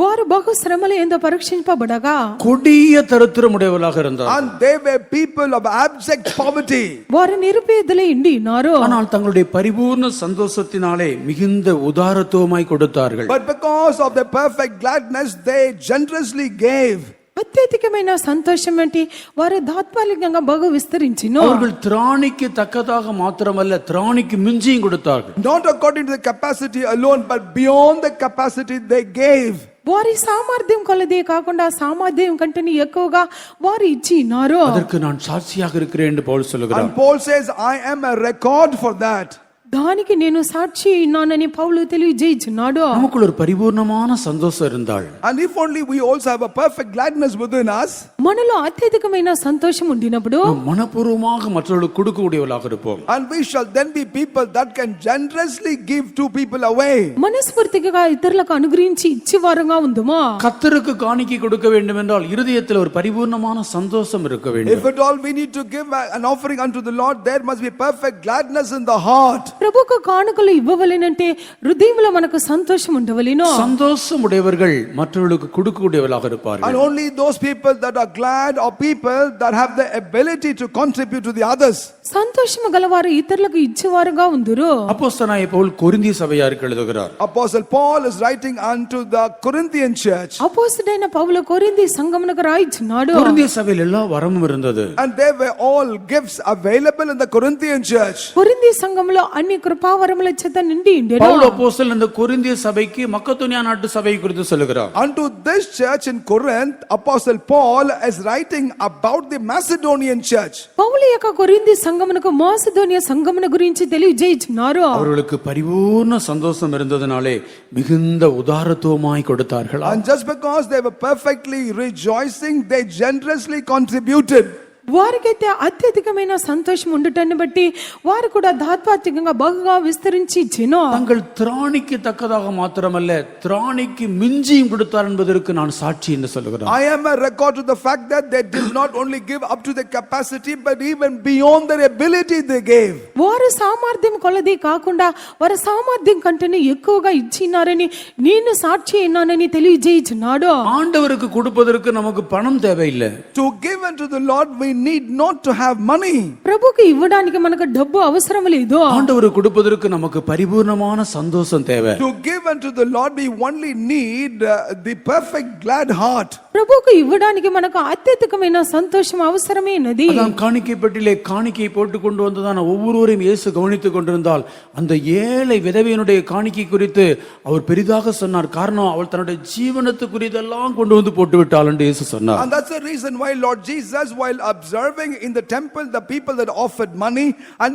వారు బహు శ్రమల యందు పరీక్షింపబడగా கொடிய தரித்திரமுடையவர்களாக இருந்தார். and they were people of abject poverty. వారు నిరుపేదలై ఉండి ఉన్నారు. ஆனால் தங்களுடைய பரிபூர்ண சந்தோஷத்தினாலே மிகுந்த உதாரத்துவமாய் கொடுத்தார்கள். But because of the perfect gladness, they generously gave. అత్యధికమైన సంతోషం అంటే వారు దాత్పాలికంగా బహు విస్తరించిను. அவர்கள் திராணிக்கு தக்கதாக மாத்திரமல்ல, திராணிக்கு மிஞ்சியும் கொடுத்தார்கள். Not according to the capacity alone, but beyond the capacity they gave. వారి సామర్థ్యం కొలదే కాకుండా సామర్థ్యం కంటే ఎక్కువగా వారు ఇచ్చినారు. அதற்கு நான் சாட்சியாக இருக்கிறேன் என்று பவுல் சொல்கிறார். And Paul says, I am a record for that. దానికి నేను సాక్షి ఉన్నానని పౌలు తెలియజేయుచున్నాడు. நமக்குள்ள ஒரு பரிபூர்ணமான சந்தோஷம் இருந்தால், And if only we also have a perfect gladness within us, మనలో అత్యధికమైన సంతోషం ఉండినప్పుడు மனப்பூர்வமாக மற்றவர்களுக்கு கொடுக்கக்கூடியவர்களாக இருப்போம். and we shall then be people that can generously give to people away. మనస్ఫూర్తిగా ఇతరులకు అనుగ్రహించి ఇచ్చేవారుగా ఉందమా? கர்த்தருக்கு காணிக்கை கொடுக்க வேண்டும் என்றால் இருதயத்தில் ஒரு பரிபூர்ணமான சந்தோஷம் இருக்க If வேண்டும். at all we need to give an offering unto the Lord, there must be perfect gladness in the heart. ప్రభుకు కానుకలు ఇవ్వవలెనంటే హృదయంలో మనకు సంతోషం ఉండవలెను. சந்தோஷம் உடையவர்கள் மற்றவர்களுக்கு கொடுக்கக்கூடியவர்களாக And இருப்பார்கள். only those people that are glad are people that have the ability to contribute to the others. సంతోషము గలవారు ఇతరులకు ఇచ్చేవారుగా ఉందురు. அப்போஸ்தலனாகிய பவுல் கொரிந்தி சபையாருக்கு எழுதுகிறார். Apostle Paul is writing unto the Corinthian church. అపోస్తలుడైన పౌలు కొరింథీ సంఘమునకు రాయిచున్నాడు. கொரிந்திய சபையில் எல்லா வரமும் இருந்தது. And there were all gifts available in the Corinthian church. కొరింథీ సంఘములో అన్ని కృపావరముల చేత నిండి ఉండెను. பவுல் அப்போஸ்தலன் இந்த கொரிந்திய சபைக்கு மக்கதோனியா நாட்டு சபை குறித்து சொல்லுகிறார். Unto this church in Corinth, Apostle Paul is writing about the Macedonian church. పౌలు యొక్క కొరింథీ సంఘమునకు మాసిదోనియా సంఘమున గురించి తెలియజేయుచున్నారు. அவர்களுக்கு பரிபூர்ண சந்தோஷம் இருந்ததனாலே மிகுந்த உதாரத்துவமாய் கொடுத்தார்கள். And just because they were perfectly rejoicing, they generously contributed. వారికైతే అత్యధికమైన సంతోషం ఉండటాన్ని బట్టి వారు కూడా దాత్పాత్మికంగా బహుగా విస్తరించి ఇచ్చెను. தங்கள் திராணிக்கு தக்கதாக மாத்திரமல்ல, திராணிக்கு மிஞ்சியும் கொடுத்தார் என்பதற்கு நான் சாட்சி என்று சொல்லுகிறேன். I am a record to the fact that they did not only give up to their capacity, but even beyond their ability they gave. వారు సామర్థ్యం కొలది కాకుండా వారి సామర్థ్యం కంటే ఎక్కువగా ఇచ్చినారని నేను సాక్షి అయినానని తెలియజేయుచున్నాడు. ஆண்டவருக்கு கொடுப்பதற்கு நமக்கு பணம் தேவையில்லை. To give unto the Lord, we need not to have money. ప్రభుకి ఇవ్వడానికి మనకు డబ్బు అవసరం లేదు. ஆண்டவருக்கு கொடுப்பதற்கு நமக்கு பரிபூர்ணமான சந்தோஷம் தேவை. To give unto the Lord, we only need the perfect glad heart. ప్రభుకు ఇవ్వడానికి మనకు అత్యధికమైన సంతోషం అవసరమైనది. அதான் காணிக்கை பெட்டியிலே காணிக்கை போட்டு கொண்டு வந்ததான ஒவ்வொருவரையும் இயேசு கவனித்துக் கொண்டிருந்தால் அந்த ஏழை விதவையினுடைய காணிக்கை குறித்து அவர் பெரிதாக சொன்னார். காரணம், அவள் தன்னுடைய ஜீவனத்து குறித்தெல்லாம் கொண்டு வந்து போட்டு விட்டாள் என்று இயேசு சொன்னார். And that's the reason why Lord Jesus, while observing in the temple the people that offered money, and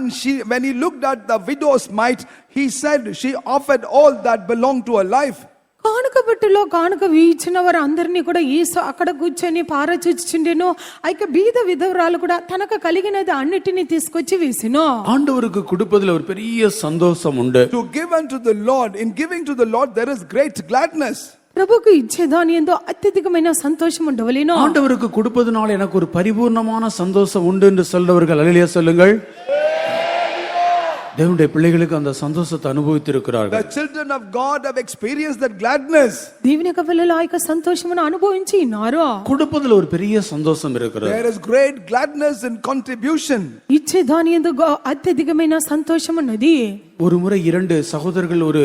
when he looked at the widow's mite, he said she offered all that belonged to her life. కానుక పెట్టెలో కానుక వీచిన వారు అందరినీ కూడా యేసు అక్కడ కూర్చొని పారచూచుచుండెను. అయితే బీద విధవరాలు కూడా తనకు కలిగినది అన్నిటిని తీసుకొచ్చి వేసెను. ஆண்டவருக்கு கொடுப்பதில் ஒரு பெரிய சந்தோஷம் உண்டு. To give unto the Lord, in giving to the Lord there is great gladness. ప్రభుకు ఇచ్చేదాని ఎంతో అత్యధికమైన సంతోషం ఉండవలేను. ஆண்டவருக்கு கொடுப்பதனால எனக்கு ஒரு பரிபூர்ணமான சந்தோஷம் உண்டு என்று சொல்றவர்கள் அல்லேலூயா சொல்லுங்கள். தேவனுடைய பிள்ளைகளுக்கு அந்த சந்தோஷத்தை அனுபவித்திருக்கிறார்கள். The children of God have experienced that gladness. దేవుని యొక్క పిల్లలు ఆ యొక్క సంతోషమును అనుభవించి ఉన్నారు. கொடுப்பதில் ஒரு பெரிய சந்தோஷம் இருக்கிறது. There is great gladness in contribution. ఇచ్చేదాని ఎందు అత్యధికమైన సంతోషం ఉన్నది. ஒரு முறை இரண்டு சகோதரர்கள் ஒரு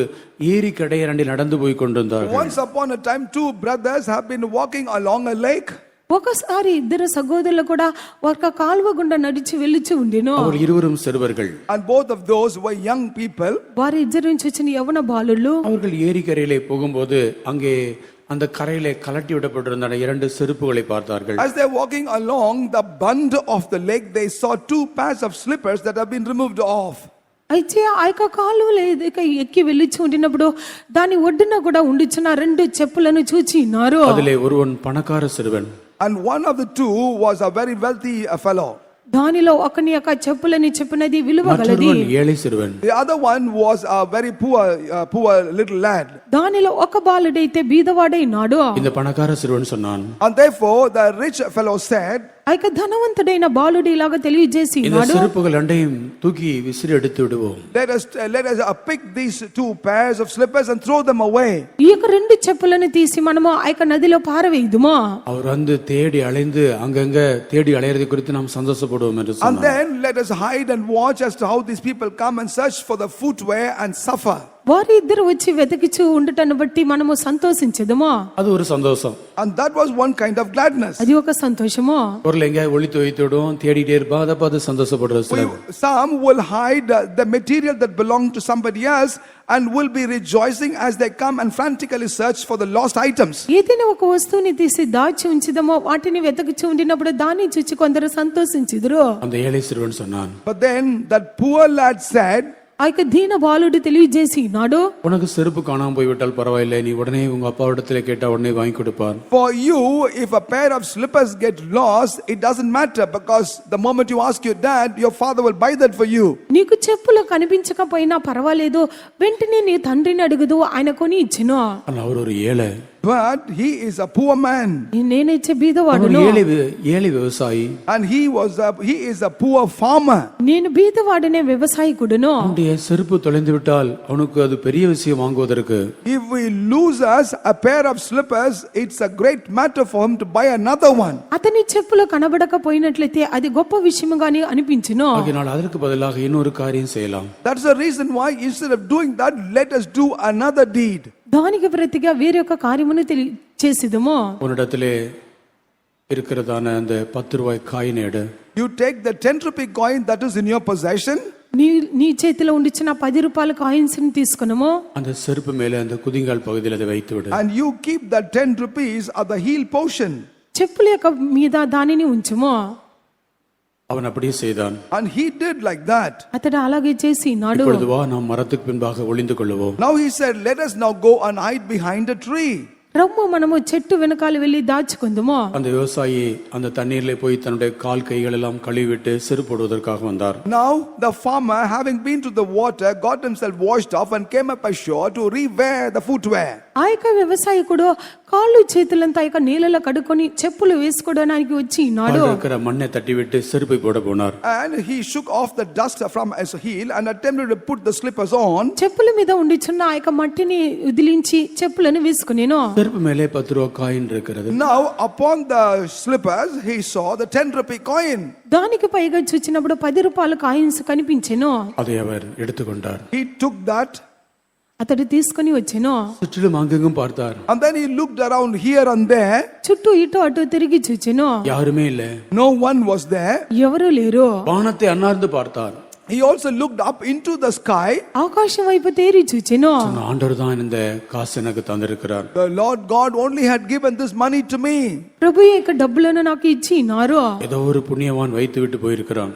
ஏரி கடையரண்டி நடந்து போய் கொண்டிருந்தார்கள். Once upon a time, two brothers have been walking along a lake. ఒకసారి ఇద్దరు సహోదరులు కూడా ఒక కాలువ గుండా నడిచి వెళ్ళుచు ఉండెను. அவர்கள் இருவரும் சிறுவர்கள். And both of those were young people. వారి ఇద్దరు నుంచి వచ్చిన యవన బాలుళ్ళు. அவர்கள் ஏரிக்கரையிலே போகும்போது அங்கே அந்த கரையிலே கலட்டி விடப்பட்டிருந்த இரண்டு செருப்புகளை பார்த்தார்கள். As they were walking along the bund of the lake, they saw two pairs of slippers that have been removed off. అయితే ఆ యొక్క కాలువలో ఎక్కి వెళ్ళిచి ఉండినప్పుడు దాని ఒడ్డున కూడా ఉండిచిన రెండు చెప్పులను చూచి ఉన్నారు. அதிலே ஒருவன் பணக்கார சிறுவன். And one of the two was a very wealthy fellow. దానిలో ఒకని యొక్క చెప్పులని చెప్పినది విలువ గలది. மற்றொருவன் ஏழை சிறுவன். The other one was a very poor little lad. దానిలో ఒక బాలుడైతే బీదవాడైనాడు. இந்த பணக்கார சிறுவன் சொன்னான். And therefore the rich fellow said, ఆ యొక్క ధనవంతుడైన బాలుడు ఇలాగ తెలియజేసి இந்த ఉన్నాడు, செருப்புகள் அண்டையும் தூக்கி விசிறி எடுத்து விடுவோம். Let us pick these two pairs of slippers and throw them away. ఈ యొక్క రెండు చెప్పులను తీసి మనము ఆ యొక్క నదిలో పారవేయుదుమా. அவர் வந்து தேடி அலைந்து அங்கங்க தேடி அலையறதை குறித்து நாம் சந்தோஷப்படுவோம் என்று And சொன்னார். then let us hide and watch as to how these people come and search for the footwear and suffer. వారి ఇద్దరు వచ్చి వెతికిచూ ఉండటాన్ని బట్టి మనము సంతోషించదుమా. அது ஒரு சந்தோஷம். And that was one kind of gladness. అది ఒక సంతోషము. பொருள் எங்கேயாவது ஒளித்து வைத்து விடுவோம், தேடிட்டே இருப்போம், அதை பார்த்து சந்தோஷப்படுறது சிலர். Some will hide the material that belonged to somebody else and will be rejoicing as they come and frantically search for the lost items. ఏదైనా ఒక వస్తువుని తీసి దాచి ఉంచిదమో వాటిని వెతకిచూ ఉండినప్పుడు దాన్ని చూచి కొందరు సంతోషించుదురు. அந்த ஏழை சிறுவன் சொன்னான், But then that poor lad said, ఆ యొక్క దీన బాలుడు తెలియజేసి ఉన్నాడు, உனக்கு செருப்பு காணாம போய்விட்டால் பரவாயில்லை, நீ உடனே உங்க அப்பாவிடத்துல கேட்டா உடனே வாங்கி கொடுப்பார். for you, if a pair of slippers get lost, it doesn't matter, because the moment you ask your dad, your father will buy that for you. నీకు చెప్పులు కనిపించకపోయినా పర్వాలేదు, వెంటనే నీ తండ్రిని అడుగుదు, ఆయన కొని ఇచ్చును. அவர் ஒரு ஏழை. But he is a poor man. నేనైతే அவர் బీదవాడును, ஏழை விவசாயி. And he is a poor farmer. నేను బీదవాడనే వ్యవసాయకుడును. அவனுடைய செருப்பு தொலைந்து விட்டால் அவனுக்கு அது பெரிய விஷயம் வாங்குவதற்கு. If we lose us a pair of slippers, it's a great matter for him to buy another one. అతని చెప్పులు కనబడకపోయినట్లయితే అది గొప్ప విషయముగానే అనిపించును. ஆகையால் அதற்கு பதிலாக இன்னொரு காரியம் செய்யலாம். That's the reason why instead of doing that, let us do another deed. దానికి ప్రతిగా వేరే ఒక కార్యమును చేసిదము. உன்னிடத்திலே இருக்கிறதான அந்த 10 ரூபாய் காயினை எடு. You take the 10 rupee coin that is in your possession. నీ చేతిలో ఉండిచిన 10 రూపాయల కాయిన్స్ ని తీసుకునము. அந்த செருப்பு மேலே அந்த குதிங்கால் பகுதியில் அதை வைத்து விடு. And you keep that 10 rupees at the heel portion. చెప్పుల యొక్క మీద దానిని ఉంచుము. அவன் அப்படியே செய்தான். And he did like that. అతడు అలాగే చేసి నాడు. இப்பொழுது வா, நாம் மரத்துக்கு பின்பாக ஒளிந்து கொள்ளுவோம். Now he said, let us now go and hide behind a tree. రమ్ము మనము చెట్టు వెనకాల వెళ్ళి దాచుకుందాము. அந்த விவசாயி அந்த தண்ணீரிலே போய் தன்னுடைய கால் கைகள் எல்லாம் கழுவிட்டு செருப்பு போடுவதற்காக வந்தார். Now the farmer, having been to the water, got himself washed off and came up ashore to rewear the footwear. ఆ యొక్క వ్యవసాయకుడు కాళ్ళు చేతులంతా ఆ యొక్క నీళ్ళలో కడుక్కొని చెప్పులు వేసుకోవడానికి వచ్చి నాడు. இருக்கிற மண்ணை தட்டிவிட்டு செருப்பை போட போனார். And he shook off the dust from his heel and attempted to put the slippers on. చెప్పుల మీద ఉండిచున్న ఆ యొక్క మట్టిని వదిలించి చెప్పులను వేసుకునేను. செருப்பு மேலே 10 ரூபாய் காயின் இருக்கிறது. Now upon the slippers he saw the 10 rupee coin. దానికి పైగా చూచినప్పుడు 10 రూపాయల కాయిన్స్ కనిపించెను. அதை அவர் எடுத்துக்கொண்டார். He took that. అతడు తీసుకొని వచ్చెను. சுற்றிலும் அங்கெங்கும் பார்த்தார். And then he looked around here and there. చుట్టూ ఇటు అటు తిరిగి చూచెను. யாருமே இல்லை. No one was there. ఎవరు లేరు. வானத்தை அண்ணார்ந்து பார்த்தார். He also looked up into the sky. ఆకాశం వైపు తేరి చూచెను. ஆண்டவர் தான் இந்த காசு எனக்கு தந்திருக்கிறார். The Lord God only had given this money to me. ప్రభువు ఈ యొక్క డబ్బులను నాకు ఇచ్చినారు. ஏதோ ஒரு புண்ணியவான் வைத்து விட்டு போயிருக்கிறான்.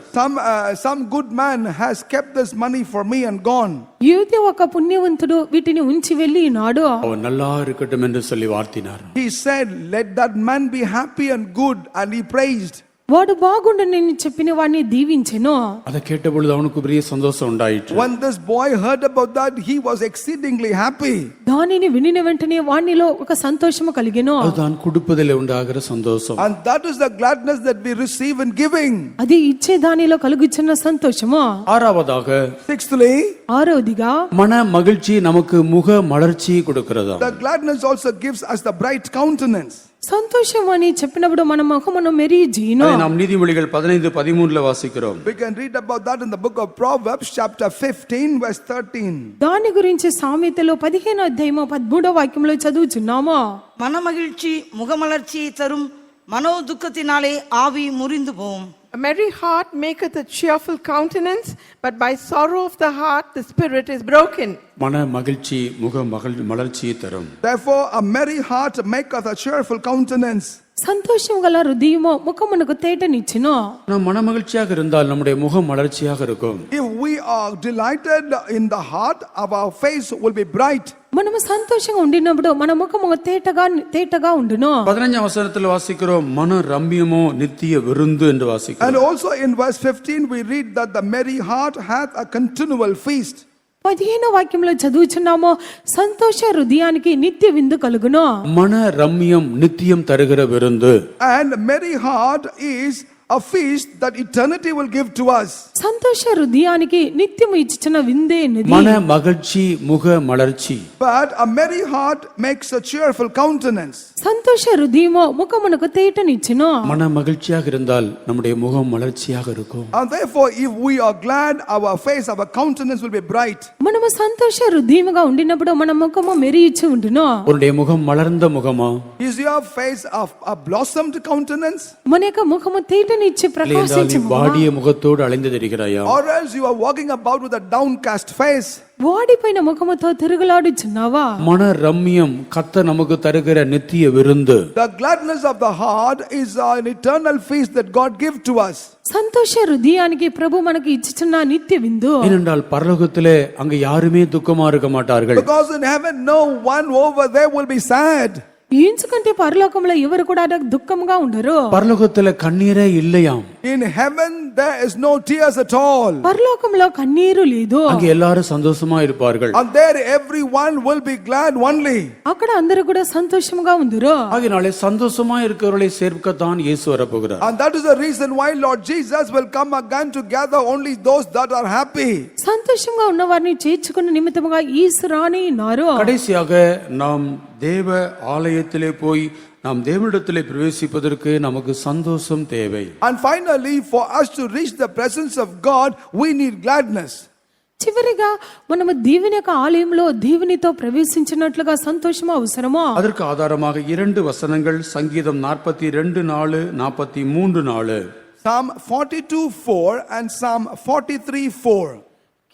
Some good man has kept this money for me and gone. ఏదో ఒక పుణ్యవంతుడు వీటిని ఉంచి వెళ్ళినాడు. அவன் நல்லா இருக்கட்டும் என்று சொல்லி வாழ்த்தினார். He said, let that man be happy and good, and he praised. వాడు బాగుండని చెప్పిన వాడిని దీవించెను. அதை கேட்ட பொழுது அவனுக்கு பெரிய சந்தோஷம் உண்டாயிற்று. When this boy heard about that, he was exceedingly happy. దానిని వినిన వెంటనే వానిలో ఒక సంతోషము కలిగెను. அதுதான் கொடுப்பதிலே உண்டாகிற சந்தோஷம். And that is the gladness that we receive in giving. అది ఇచ్చే దానిలో కలుగుచున్న సంతోషము. ஆறாவதாக, Sixthly, ఆరోదిగా மன மகிழ்ச்சி நமக்கு முக மலர்ச்சி கொடுக்கிறதா. the gladness also gives us the bright countenance. సంతోషం అని చెప్పినప్పుడు మన ముఖమును మెరిజీను. அதை நாம் நீதிமொழிகள் 15:13 வாசிக்கிறோம். We can read about that in the book of Proverbs chapter 15 verse 13. దాని గురించి సామెతలో 15వ అధ్యాయము 13వ వాక్యంలో చదువుచున్నాము. மனமகிழ்ச்சி முகமலர்ச்சியை தரும், மனோ துக்கத்தினாலே ஆவி முறிந்து போகும். A merry heart maketh a cheerful countenance, but by sorrow of the heart the spirit is broken. மன மகிழ்ச்சி முக மலர்ச்சியை தரும். Therefore a merry heart maketh a cheerful countenance. సంతోషం గల హృదయము ముఖమునకు తేటనిచ్చును. நாம் மன மகிழ்ச்சியாக இருந்தால் நம்முடைய முகம் மலர்ச்சியாக இருக்கும். If we are delighted in the heart, our face will be bright. మనము సంతోషంగా ఉండినప్పుడు మన ముఖము తేటగా ఉండును. 15వ వచనத்தில் வாசிக்கிறோம், மன ரம்யமோ நித்திய விருந்து என்று வாசிக்கிறோம். And also in verse 15 we read that the merry heart hath a continual feast. 15 వాక్యంలో చదువుచున్నామో సంతోష హృదయానికి నిత్య విందు కలుగును. மன ரம்யம் நித்தியம் தருகிற விருந்து. And merry heart is a feast that eternity will give to us. సంతోష హృదయానికి నిత్యము ఇచ్చిన విందే నిధి. மன மகிழ்ச்சி முக மலர்ச்சி. But a merry heart makes a cheerful countenance. సంతోష హృదయము ముఖమునకు తేటనిచ్చును. மன மகிழ்ச்சியாக இருந்தால் நம்முடைய முகம் மலர்ச்சியாக இருக்கும். And therefore if we are glad, our face, our countenance will be bright. మనము సంతోష హృదయముగా ఉండినప్పుడు మన ముఖము మెరియిచి ఉండును. உன்னுடைய முகம் மலர்ந்த முகமா? Is your face a blossomed countenance? మన యొక్క ముఖము తేటనిచ్చి ప్రకాశించు వాడియ ముఖத்தோடு அலைந்து திரிகிறாயா? Or else you are walking about with a downcast face. వాడిపోయిన ముఖముతో తిరుగులాడుచున్నావా? மன ரம்யம் கர்த்தர் நமக்கு தருகிற நித்திய விருந்து. The gladness of the heart is an eternal feast that God gives to us. సంతోష హృదయానికి ప్రభు మనకి ఇచ్చుచున్న నిత్య విందు. ஏனென்றால் பரலோகத்திலே அங்க யாருமே துக்கமா இருக்க மாட்டார்கள். Because in heaven no one over there will be sad. ఎందుకంటే పరలోకంలో ఎవరు కూడా దుఃఖంగా ఉండరు. பரலோகத்திலே கண்ணீரே இல்லையாம். In heaven there is no tears at all. పరలోకంలో కన్నీరు లేదు. அங்க எல்லாரும் சந்தோஷமா இருப்பார்கள். And there everyone will be glad only. అక్కడ అందరూ కూడా సంతోషంగా ఉందరు. ஆகையாலே சந்தோஷமா இருக்கிறவர்களை சேர்க்கத்தான் இயேசு வரப்போகிறார். And that is the reason why Lord Jesus will come again to gather only those that are happy. సంతోషంగా ఉన్న వారిని చేర్చుకున్న నిమిత్తముగా యేసు రానియున్నారు. கடைசியாக நாம் தேவ ஆலயத்திலே போய் நாம் தேவனிடத்திலே பிரவேசிப்பதற்கு நமக்கு சந்தோஷம் தேவை. And finally for us to reach the presence of God we need gladness. చివరిగా మనము దేవుని యొక్క ఆలయంలో దేవునితో ప్రవేశించినట్లుగా సంతోషం అవసరమో. அதற்கு ஆதாரமாக 2 வசனங்கள் சங்கீதம் 42:4 43:4. Psalm 42:4 and Psalm 43:4.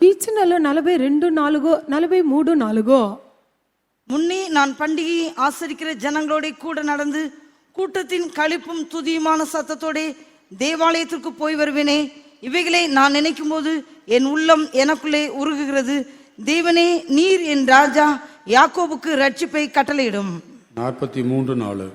కీర్తనలు 42:4 43:4. முன்னே நான் பண்டிகையை ஆசரிக்கிற ஜனங்களோட கூட நடந்து கூட்டத்தின் களிப்பும் துதியுமான சத்தத்தோட தேவாலயத்திற்கு போய் வருவேனே. இவைகளை நான் நினைக்கும் போது என் உள்ளம் எனக்குள்ளே உருகுகிறது. தேவனே நீர் என் ராஜா, யாக்கோபுக்கு ரட்சிப்பை கட்டளையிடும். 43:4.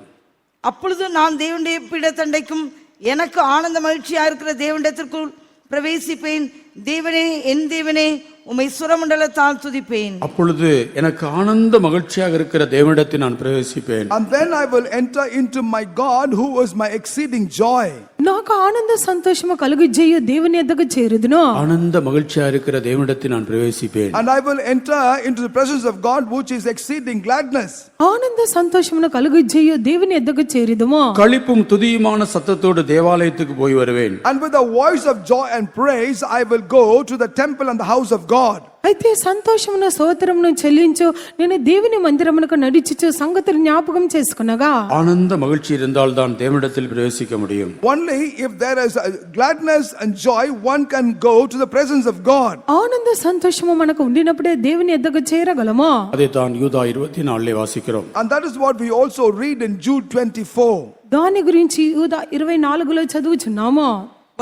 அப்பொழுது நான் தேவனுடைய பீடத்தண்டைக்கும் எனக்கு ஆனந்த மகிழ்ச்சியா இருக்கிற தேவனிடத்திற்குள் பிரவேசிப்பேன். தேவனே என் தேவனே, உம்மை சுரமண்டலத்தால் துதிப்பேன். அப்பொழுது எனக்கு ஆனந்த மகிழ்ச்சியாக இருக்கிற தேவனிடத்தில் நான் பிரவேசிப்பேன். And then I will enter into my God who is my exceeding joy. నాకు ఆనంద సంతోషము కలుగజేయు దేవుని యొద్దకు చేరుదును. ஆனந்த மகிழ்ச்சியா இருக்கிற தேவனிடத்தில் நான் பிரவேசிப்பேன். And I will enter into the presence of God which is exceeding gladness. ఆనంద సంతోషమును కలుగజేయు దేవుని యొద్దకు చేరుదుము. களிப்பும் துதியுமான சத்தத்தோடு தேவாலயத்துக்கு போய் வருவேன். And with a voice of joy and praise I will go to the temple and the house of God. అయితే సంతోషమును స్తోత్రమును చెల్లించు నేను దేవుని మందిరమునకు నడిచుచు సంగతులు జ్ఞాపకం చేసుకునగా. ஆனந்த மகிழ்ச்சி இருந்தால் தான் தேவனிடத்தில் பிரவேசிக்க முடியும். Only if there is gladness and joy one can go to the presence of God. ఆనంద సంతోషము మనకు ఉండినప్పుడే దేవుని యొద్దకు చేరగలము. அதை தான் யூதா 24 வாசிக்கிறோம். And that is what we also read in Jude 24. దాని గురించి యూదా 24లో చదువుచున్నాము.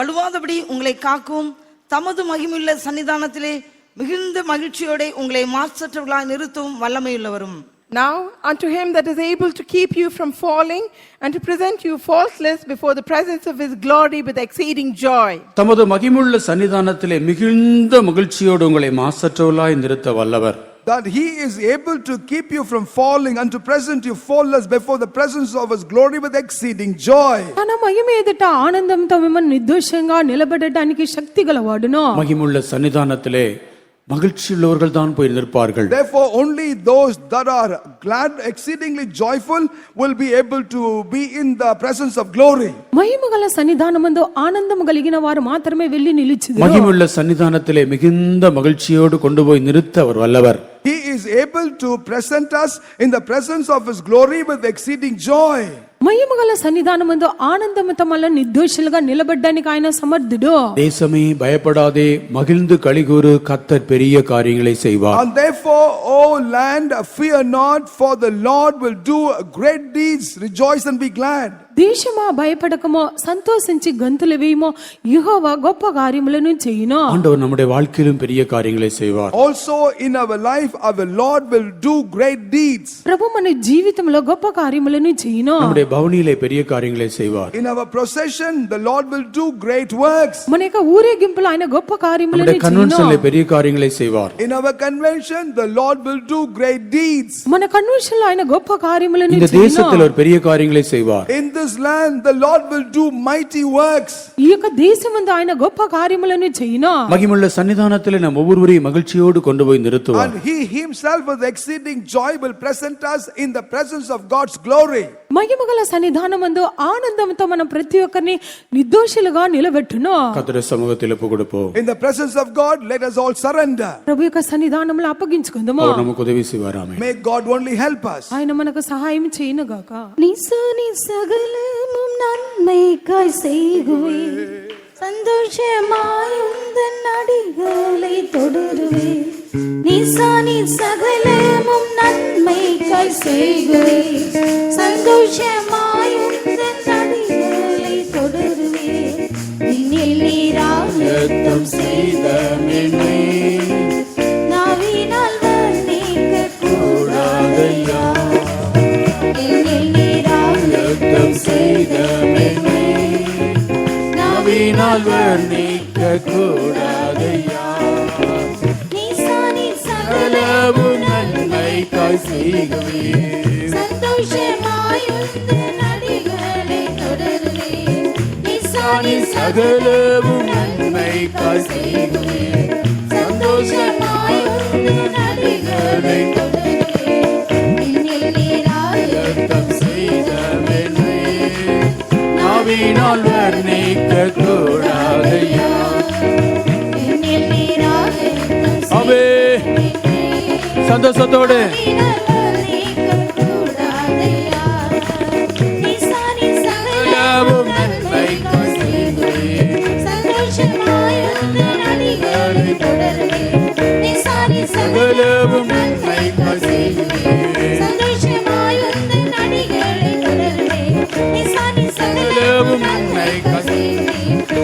வலுவாதபடி உங்களை காக்கும் தமது மகிமையுள்ள சன்னிதானத்திலே மிகுந்த மகிழ்ச்சியோட உங்களை மாசற்றவர்களாய் நிறுத்தவும் வல்லமையுள்ளவரும். Now unto him that is able to keep you from falling and to present you faultless before the presence of his glory with exceeding joy. தமது மகிமையுள்ள சன்னிதானத்திலே மிகுந்த மகிழ்ச்சியோடு உங்களை மாசற்றவர்களாய் நிறுத்த வல்லவர். That he is able to keep you from falling and to present you faultless before the presence of his glory with exceeding joy. తన మహిమ ఎదుట ఆనందంతో మిమ్మల్ని నిర్దోషంగా నిలబెట్టడానికి శక్తి గలవాడును. மகிமையுள்ள சன்னிதானத்திலே மகிழ்ச்சியுள்ளவர்கள் தான் போய் நிற்பார்கள். Therefore only those that are glad, exceedingly joyful will be able to be in the presence of glory. మహిమగల సన్నిధానమందు ఆనందము కలిగిన వారు మాత్రమే వెళ్ళి నిలిచెదరు. மகிமையுள்ள சன்னிதானத்திலே மிகுந்த மகிழ்ச்சியோடு கொண்டு போய் நிறுத்த அவர் வல்லவர். He is able to present us in the presence of his glory with exceeding joy. మహిమగల సన్నిధానమందు ఆనందముతో మనల్ని నిర్దోషులుగా నిలబెట్టడానికి ఆయన సమర్థుడు. தேசமே பயப்படாதே மகிழ்ந்து களிகூரு கர்த்தர் பெரிய காரியங்களை செய்வார். And therefore O land fear not, for the Lord will do great deeds, rejoice and be glad. దేశమా భయపడకమో సంతోషించి గంతులు వేయమో యెహోవా గొప్ప కార్యములను చేయును. ஆண்டவர் நம்முடைய வாழ்க்கையிலும் பெரிய காரியங்களை செய்வார். Also in our life our Lord will do great deeds. ప్రభు మన జీవితంలో గొప్ప కార్యములను చేయును. நம்முடைய பவனியிலே பெரிய காரியங்களை செய்வார். In our procession the Lord will do great works. మన యొక్క ఊరేగింపులో ఆయన గొప్ప కార్యములను நம்முடைய చేయును. கன்வென்ஷன்ல பெரிய காரியங்களை செய்வார். In our convention the Lord will do great deeds. మన కన్వెన్షన్ లో ఆయన గొప్ప కార్యములను இந்த చేయును. தேசத்தில் ஒரு பெரிய காரியங்களை செய்வார். In this land the Lord will do mighty works. ఈ యొక్క దేశమందు ఆయన గొప్ప కార్యములను చేయును. மகிமையுள்ள சன்னிதானத்திலே நாம் ஒவ்வொருவரையும் மகிழ்ச்சியோடு கொண்டு போய் நிறுத்துவார். And he himself with exceeding joy will present us in the presence of God's glory. మహిమగల సన్నిధానమందు ఆనందంతో మనం ప్రతి ఒక్కరిని నిర్దోషులుగా నిలబెట్టును. கர்த்தருடைய சமூகத்தில் ஒப்பு கொடுப்போம். In the presence of God let us all surrender. ప్రభు యొక్క సన్నిధానంలో అప్పగించుకుందాము. அவர் நமக்கு உதவி செய்வார். ஆமென். May God only help us. ఆయన మనకు సహాయం చేయను గాక. நீசானி சகலமும் நன்மைக்காய் செய்குவே சந்தோஷமாய் உந்தன் அடிகளை தொடருவே நீசானி சகலமும் நன்மைக்காய் செய்குவே சந்தோஷமாய் உந்தன் அடிகளை தொடருவே இன்னில் நீராயத்தம் செய்த மென்மை நாவினால் வர்ணிக்க கூடாதையா இன்னில் நீராயத்தம் செய்த மென்மை நாவினால் வர்ணிக்க கூடாதையா நீசானி சகலமும் நன்மைக்காய் செய்குவே சந்தோஷமாய் உந்தன் அடிகளை தொடருவே நீசானி சகலமும் நன்மைக்காய் செய்குவே சந்தோஷமாய் உந்தன் அடிகளை தொடருவே இன்னில் நீராயத்தம் செய்த மென்மை நாவினால் வர்ணிக்க கூடாதையா இன்னில் நீராயத்தம் ஆமே சந்தோஷத்தோடு சகலமும் நன்மைக்காய் செய்குவே சந்தோஷமாய் உந்தன் அடிகளை தொடருவே நீசானி சகலமும் நன்மைக்காய் செய்குவே சந்தோஷமாய் உந்தன் அடிகளை தொடருவே நீசானி சகலமும் நன்மைக்காய் செய்குவே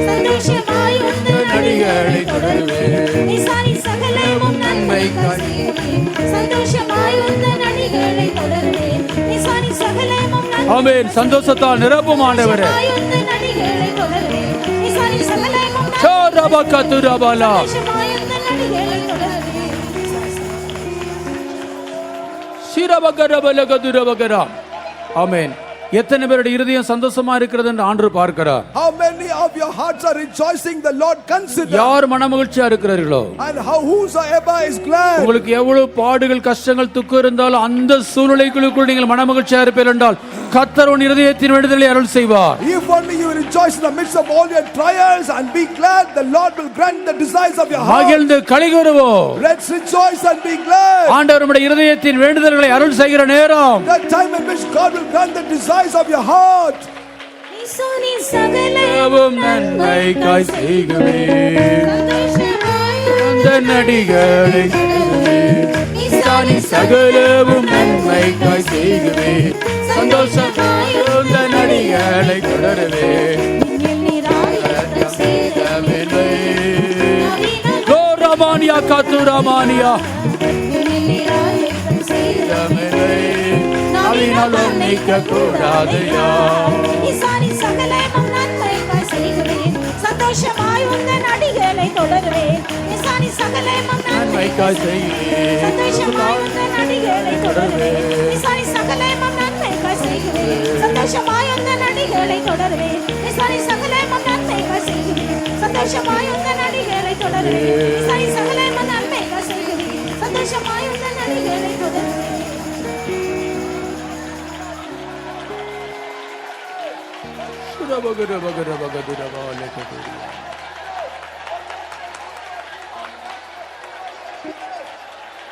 சந்தோஷமாய் உந்தன் அடிகளை தொடருவே நீசானி சகலமும் நன்மைக்காய் செய்குவே சந்தோஷமாய் உந்தன் அடிகளை தொடருவே நீசானி சகலமும் ஆமென். சந்தோஷத்தால் நிரப்பும் ஆண்டவரே. உந்தன் அடிகளை தொடருவே நீசானி சகலமும் சோரபகதுரபலா சந்தோஷமாய் உந்தன் அடிகளை தொடருவே சிரபகரபலகதுரபகரா. ஆமென். எத்தனை பேருடைய இருதயம் சந்தோஷமா இருக்கிறது என்று ஆண்டவர் பார்க்கிறார். How many of your hearts are rejoicing? The Lord consider. யார் மனமகிழ்ச்சியா இருக்கிறீர்களோ And whosoever is glad. உங்களுக்கு எவ்வளவு பாடுகள் கஷ்டங்கள் துக்கம் இருந்தாலும் அந்த சூழ்நிலைக்குள்ளுக்குள் நீங்கள் மனமகிழ்ச்சியா இருப்பீர்கள் என்றால் கர்த்தர் உன் இருதயத்தின் விடுதலை அருள் செய்வார். If only you rejoice in the midst of all your trials and be glad, the Lord will grant the desires of your heart. மகிழ்ந்து களிகூருவோம். Let's rejoice and be glad. ஆண்டவர் நம்முடைய இருதயத்தின் வேண்டுதல்களை அருள் செய்கிற நேரம். The time in which God will grant the desires of your heart. நீசானி சகலமும் சகலமும் நன்மைக்காய் செய்குவே சந்தோஷமாய் உந்தன் அடிகளை தொடருவே நீசானி சகலமும் நன்மைக்காய் செய்குவே சந்தோஷமாய் உந்தன் அடிகளை தொடருவே இன்னில் நீராயத்தம் செய்த மென்மை. லோரமானியா கத்துரமானியா இன்னில் நீராயத்தம் செய்த மென்மை. நாவினால் வர்ணிக்க கூடாதையா நீசானி சகலமும் நன்மைக்காய் செய்குவே சந்தோஷமாய் உந்தன் அடிகளை தொடருவே நீசானி சகலமும் நன்மைக்காய் செய்குவே சந்தோஷமாய் உந்தன் அடிகளை தொடருவே நீசானி சகலமும் நன்மைக்காய் செய்குவே சந்தோஷமாய் உந்தன் அடிகளை தொடருவே நீசானி சகலமும் நன்மைக்காய் செய்குவே சந்தோஷமாய் உந்தன் அடிகளை தொடருவே நீசானி சகலமும் நன்மைக்காய் செய்குவே சந்தோஷமாய் உந்தன் அடிகளை தொடருவே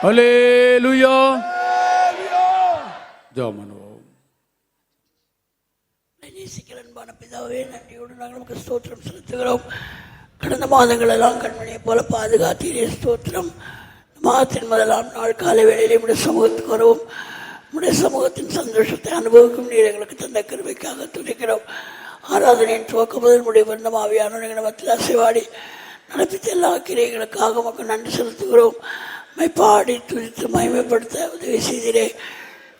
ஹல்லேலூயா. ஜெபம் பண்ணுவோம். நேசிக்கிற அன்பான பிதாவே, நன்றியோடு நாங்கள் நமக்கு ஸ்தோத்திரம் செலுத்துகிறோம். கடந்த மாதங்களெல்லாம் கண்மணியை போல பாதுகாத்தீரே ஸ்தோத்திரம். மாதத்தின் முதலாம் நாள் காலை வேளையிலே நம்முடைய சமூகத்துக்கு வரவும் உம்முடைய சமூகத்தின் சந்தோஷத்தை அனுபவிக்கும் நீர் எங்களுக்கு தந்த கிருபைக்காக துதிக்கிறோம். ஆராதனையின் துவக்கம் முதல் முடிவு வந்த ஆவியானவர் எங்கள் மத்தியில் அசைவாடி நடப்பித்த எல்லா கிரியைகளுக்காக மக்கள் நன்றி செலுத்துகிறோம். பாடி துதித்து மகிமைப்படுத்த உதவி செய்கிறே.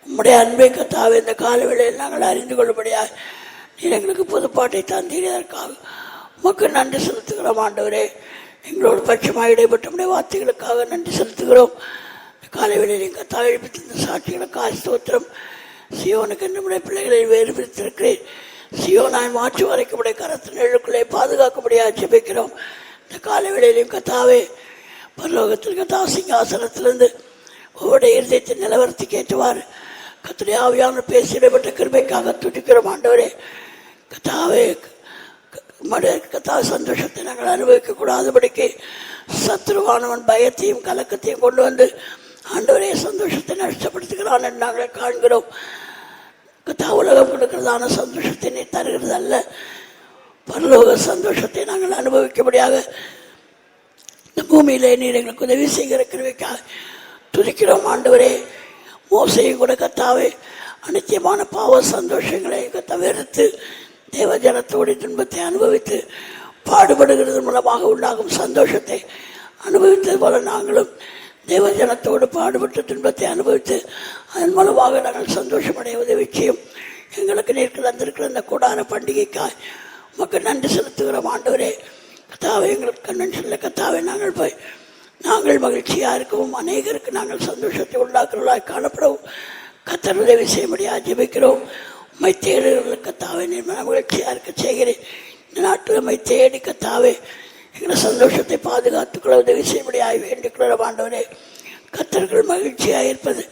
உம்முடைய அன்பை கத்தாவே இந்த காலவேளையில் நாங்கள் அறிந்து கொள்ளும்படியாக நீர் எங்களுக்கு புதுப்பாட்டை தந்தீரதற்காக மக்கள் நன்றி செலுத்துகிறோம். ஆண்டவரே, எங்களோடு பட்சமாக இடைப்பட்ட நம்முடைய வார்த்தைகளுக்காக நன்றி செலுத்துகிறோம். காலவேளையில் கத்தாவை எழுப்பித்த இந்த சாட்சிகளுக்காக ஸ்தோத்திரம். சியோனுக்கு நம்முடைய பிள்ளைகளை வேறு பிரித்திருக்கிறேன். சியோனாய் மாற்றி வரைக்கும்படிய கரத்தின் எழுக்குள்ளே பாதுகாக்கும்படியாக ஜெபிக்கிறோம். இந்த காலவேளையிலும் கத்தாவே பரலோகத்தில் கத்தா சிங்காசனத்திலிருந்து ஒவ்வொரு இருதயத்தின் நிலவரத்துக்கு ஏற்றுவார் கத்துடைய ஆவியான பேசிடப்பட்ட கிருபைக்காக துடிக்கிறோம். ஆண்டவரே, கத்தாவே கத்தா சந்தோஷத்தை நாங்கள் அனுபவிக்க கூடாதபடிக்கு சத்ருவானவன் பயத்தையும் கலக்கத்தையும் கொண்டு வந்து ஆண்டவரே சந்தோஷத்தை நஷ்டப்படுத்துகிறான் என்று நாங்கள் காண்கிறோம். கத்தா உலகம் கொடுக்கிறதான சந்தோஷத்தை நீ தருகிறது அல்ல, பரலோக சந்தோஷத்தை நாங்கள் அனுபவிக்கும்படியாக இந்த பூமியிலே நீர் எங்களுக்கு உதவி செய்கிற கிருபைக்காக துதிக்கிறோம். ஆண்டவரே, மோசையும் கூட கத்தாவே அனித்தியமான பாவ சந்தோஷங்களை வெறுத்து தேவஜனத்தோடு துன்பத்தை அனுபவித்து பாடுபடுகிறது மூலமாக உண்டாகும் சந்தோஷத்தை அனுபவித்தது போல நாங்களும் தேவஜனத்தோடு பாடுபட்டு துன்பத்தை அனுபவித்து அதன் மூலமாக நாங்கள் சந்தோஷமடைய உதவி செய்யும். எங்களுக்கு நீருக்கு தந்திருக்கிற இந்த கூடார பண்டிகைக்காய் மக்கள் நன்றி செலுத்துகிறோம். ஆண்டவரே, கத்தாவை எங்களுக்கு கன்வென்ஷனில் கத்தாவை நாங்கள் போய் நாங்கள் மகிழ்ச்சியாக இருக்கவும் அநேகருக்கு நாங்கள் சந்தோஷத்தை உண்டாக்குறவர்களாக காணப்படவும் கத்தர் உதவி செய்யும்படியாக ஜெபிக்கிறோம். உம்மை தேடுகிறவர்கள் கத்தாவை நீர் மன மகிழ்ச்சியாக இருக்க செய்கிறேன். இந்த நாட்டில் உம்மை தேடி கத்தாவே எங்களை சந்தோஷத்தை பாதுகாத்துக்கொள்ள உதவி செய்யும்படியாக வேண்டிக்கிறோம். ஆண்டவரே, கத்தர்கள் மகிழ்ச்சியாக இருப்பது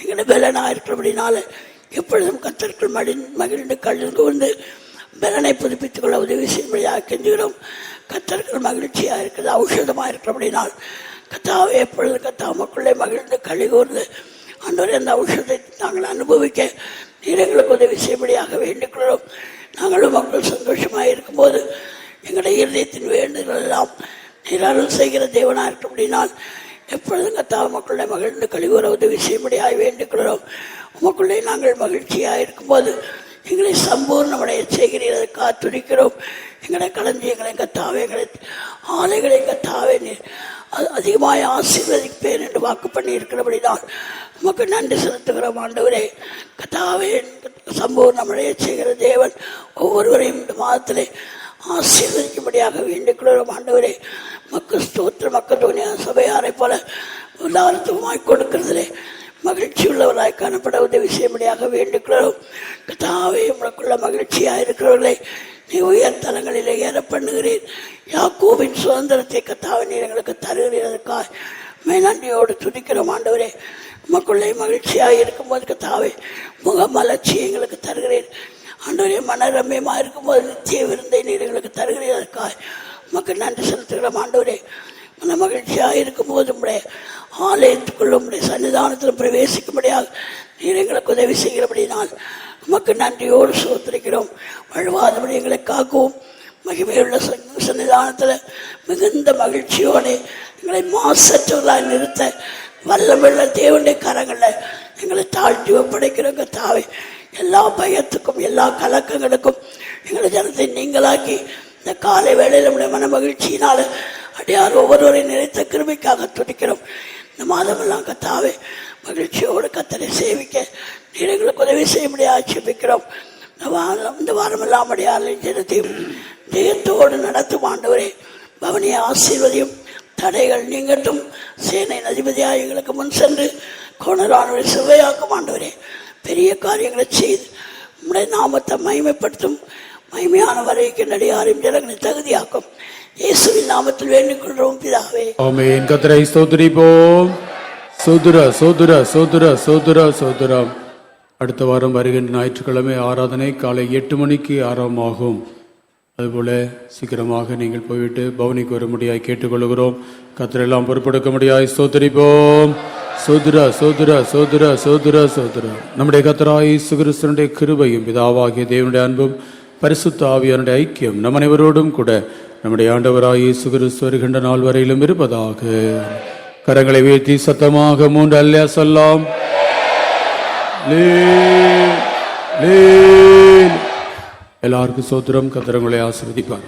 எங்களை பலனாக இருக்கிறபடினால எப்பொழுதும் கத்தர்கள் மகிழ்ந்து கழிந்து கொண்டு பலனை புதுப்பித்துக் கொள்ள உதவி செய்யும்படியாக கெஞ்சுகிறோம். கத்தர்கள் மகிழ்ச்சியாக இருக்கிறது ஔஷதமாக இருக்கிறபடினால் கத்தாவே எப்பொழுது கத்தா மக்களே மகிழ்ந்து கழிகூர்ந்து ஆண்டவரே அந்த ஔஷதத்தை நாங்கள் அனுபவிக்க நீர் எங்களுக்கு உதவி செய்யும்படியாக வேண்டிக்கிறோம். நாங்களும் மக்கள் சந்தோஷமாக இருக்கும்போது எங்களுடைய இருதயத்தின் வேண்டுதல் எல்லாம் நீர் அருள் செய்கிற தேவனாக இருக்கிறபடினால் எப்பொழுதும் கத்தா மக்களுடைய மகிழ்ந்து கழிவுற உதவி செய்யும்படியாக வேண்டிக்கிறோம். மக்களுடைய நாங்கள் மகிழ்ச்சியாக இருக்கும்போது எங்களை சம்பூர்ணமடைய செய்கிறதற்காக துடிக்கிறோம். எங்களை களஞ்சியங்களை கத்தாவே எங்களை ஆலைகளை கத்தாவே அதிகமாக ஆசீர்வதிப்பேன் என்று வாக்கு பண்ணி இருக்கிறபடினால் உமக்கு நன்றி செலுத்துகிறோம். ஆண்டவரே, கத்தாவே சம்பூர்ணமடைய செய்கிற தேவன் ஒவ்வொருவரையும் இந்த மாதத்திலே ஆசீர்வதிக்கும்படியாக வேண்டிக்கிறோம். ஆண்டவரே, மக்கள் ஸ்தோத்திர மக்கள் தோணிய சபையாரை போல எல்லாருத்துமாய் கொடுக்கிறதிலே மகிழ்ச்சி உள்ளவராய் காணப்பட உதவி செய்யும்படியாக வேண்டுகிறோம். கத்தாவே உங்களுக்குள்ள மகிழ்ச்சியாக இருக்கிறவர்களை நீ உயர் தலங்களிலே ஏற பண்ணுகிறேன். யாக்கோபின் சுதந்திரத்தை கத்தாவை நீர் எங்களுக்கு தருகிறதற்காக நன்றியோடு துதிக்கிறோம். ஆண்டவரே, உமக்குள்ளே மகிழ்ச்சியாக இருக்கும்போது கத்தாவே முகமலர்ச்சி எங்களுக்கு தருகிறேன். ஆண்டவரே, மனரம்யமாக இருக்கும்போது நித்திய விருந்தை நீர் எங்களுக்கு தருகிறதற்காக உமக்கு நன்றி செலுத்துகிறோம். ஆண்டவரே, மன மகிழ்ச்சியாக இருக்கும்போது உங்களுடைய ஆலயத்துக்குள்ள உங்களுடைய சன்னிதானத்தில் பிரவேசிக்கும்படியாக நீர் எங்களுக்கு உதவி செய்கிறபடினால் உமக்கு நன்றியோடு சோத்திருக்கிறோம். வழுவாதபடி எங்களை காக்கவும் மகிமையுள்ள சன்னிதானத்தில் மிகுந்த மகிழ்ச்சியோடு எங்களை மாசற்றவர்களாக நிறுத்த வல்லமுள்ள தேவனுடைய கரங்களில் எங்களை தாழ்த்தி ஒப்படைக்கிறோம். கத்தாவே, எல்லா பயத்துக்கும் எல்லா கலக்கங்களுக்கும் எங்களை ஜனத்தை நீங்களாக்கி இந்த காலை வேளையில் நம்முடைய மன மகிழ்ச்சியினால அடியார் ஒவ்வொருவரை நினைத்த கிருபைக்காக துடிக்கிறோம். இந்த மாதமெல்லாம் கத்தாவே மகிழ்ச்சியோடு கத்தரை சேவிக்க நீர் எங்களுக்கு உதவி செய்ய முடியாது ஜெபிக்கிறோம். இந்த வாரமெல்லாம் அடியாரின் ஜனத்தையும் ஜெயத்தோடு நடத்தும். ஆண்டவரே, பவனியை ஆசீர்வதியும், தடைகள் நீங்கட்டும். சேனை அதிபதியாக எங்களுக்கு முன் சென்று கொணரானவரை சுவையாக்கும். ஆண்டவரே, பெரிய காரியங்களை செய்து உம்முடைய நாமத்தை மகிமைப்படுத்தும். மகிமையான வரைக்கு நடிகாரின் ஜனங்களை தகுதியாக்கும். இயேசுவின் நாமத்தில் வேண்டிக் கொள்கிறோம் பிதாவே, ஆமென். கர்த்தரை ஸ்தோத்திரிப்போம். சோதர சோதர சோதர சோதர சோதரம். அடுத்த வாரம் வருகின்ற ஞாயிற்றுக்கிழமை ஆராதனை காலை 8 மணிக்கு ஆரம்பமாகும். அதுபோல சீக்கிரமாக நீங்கள் போய்விட்டு பவனிக்கு வர முடியாய் கேட்டுக்கொள்கிறோம். கர்த்தரெல்லாம் பொறுப்பெடுக்க முடியாய் ஸ்தோத்திரிப்போம். சோதர சோதர சோதர சோதர சோதர. நம்முடைய கர்த்தராகிய இயேசு கிறிஸ்துவினுடைய கிருபையும் பிதாவாகிய தேவனுடைய அன்பும் பரிசுத்த ஆவியானுடைய ஐக்கியம் நம் அனைவரோடும் கூட நம்முடைய ஆண்டவராகிய இயேசு கிறிஸ்து வருகின்ற நாள் வரையிலும் இருப்பதாக. கரங்களை உயர்த்தி சத்தமாக 3 அல்லேலூயா சொல்லலாம். எல்லாருக்கும் சோத்திரம். கர்த்தர் உங்களை ஆசீர்வதிப்பார்.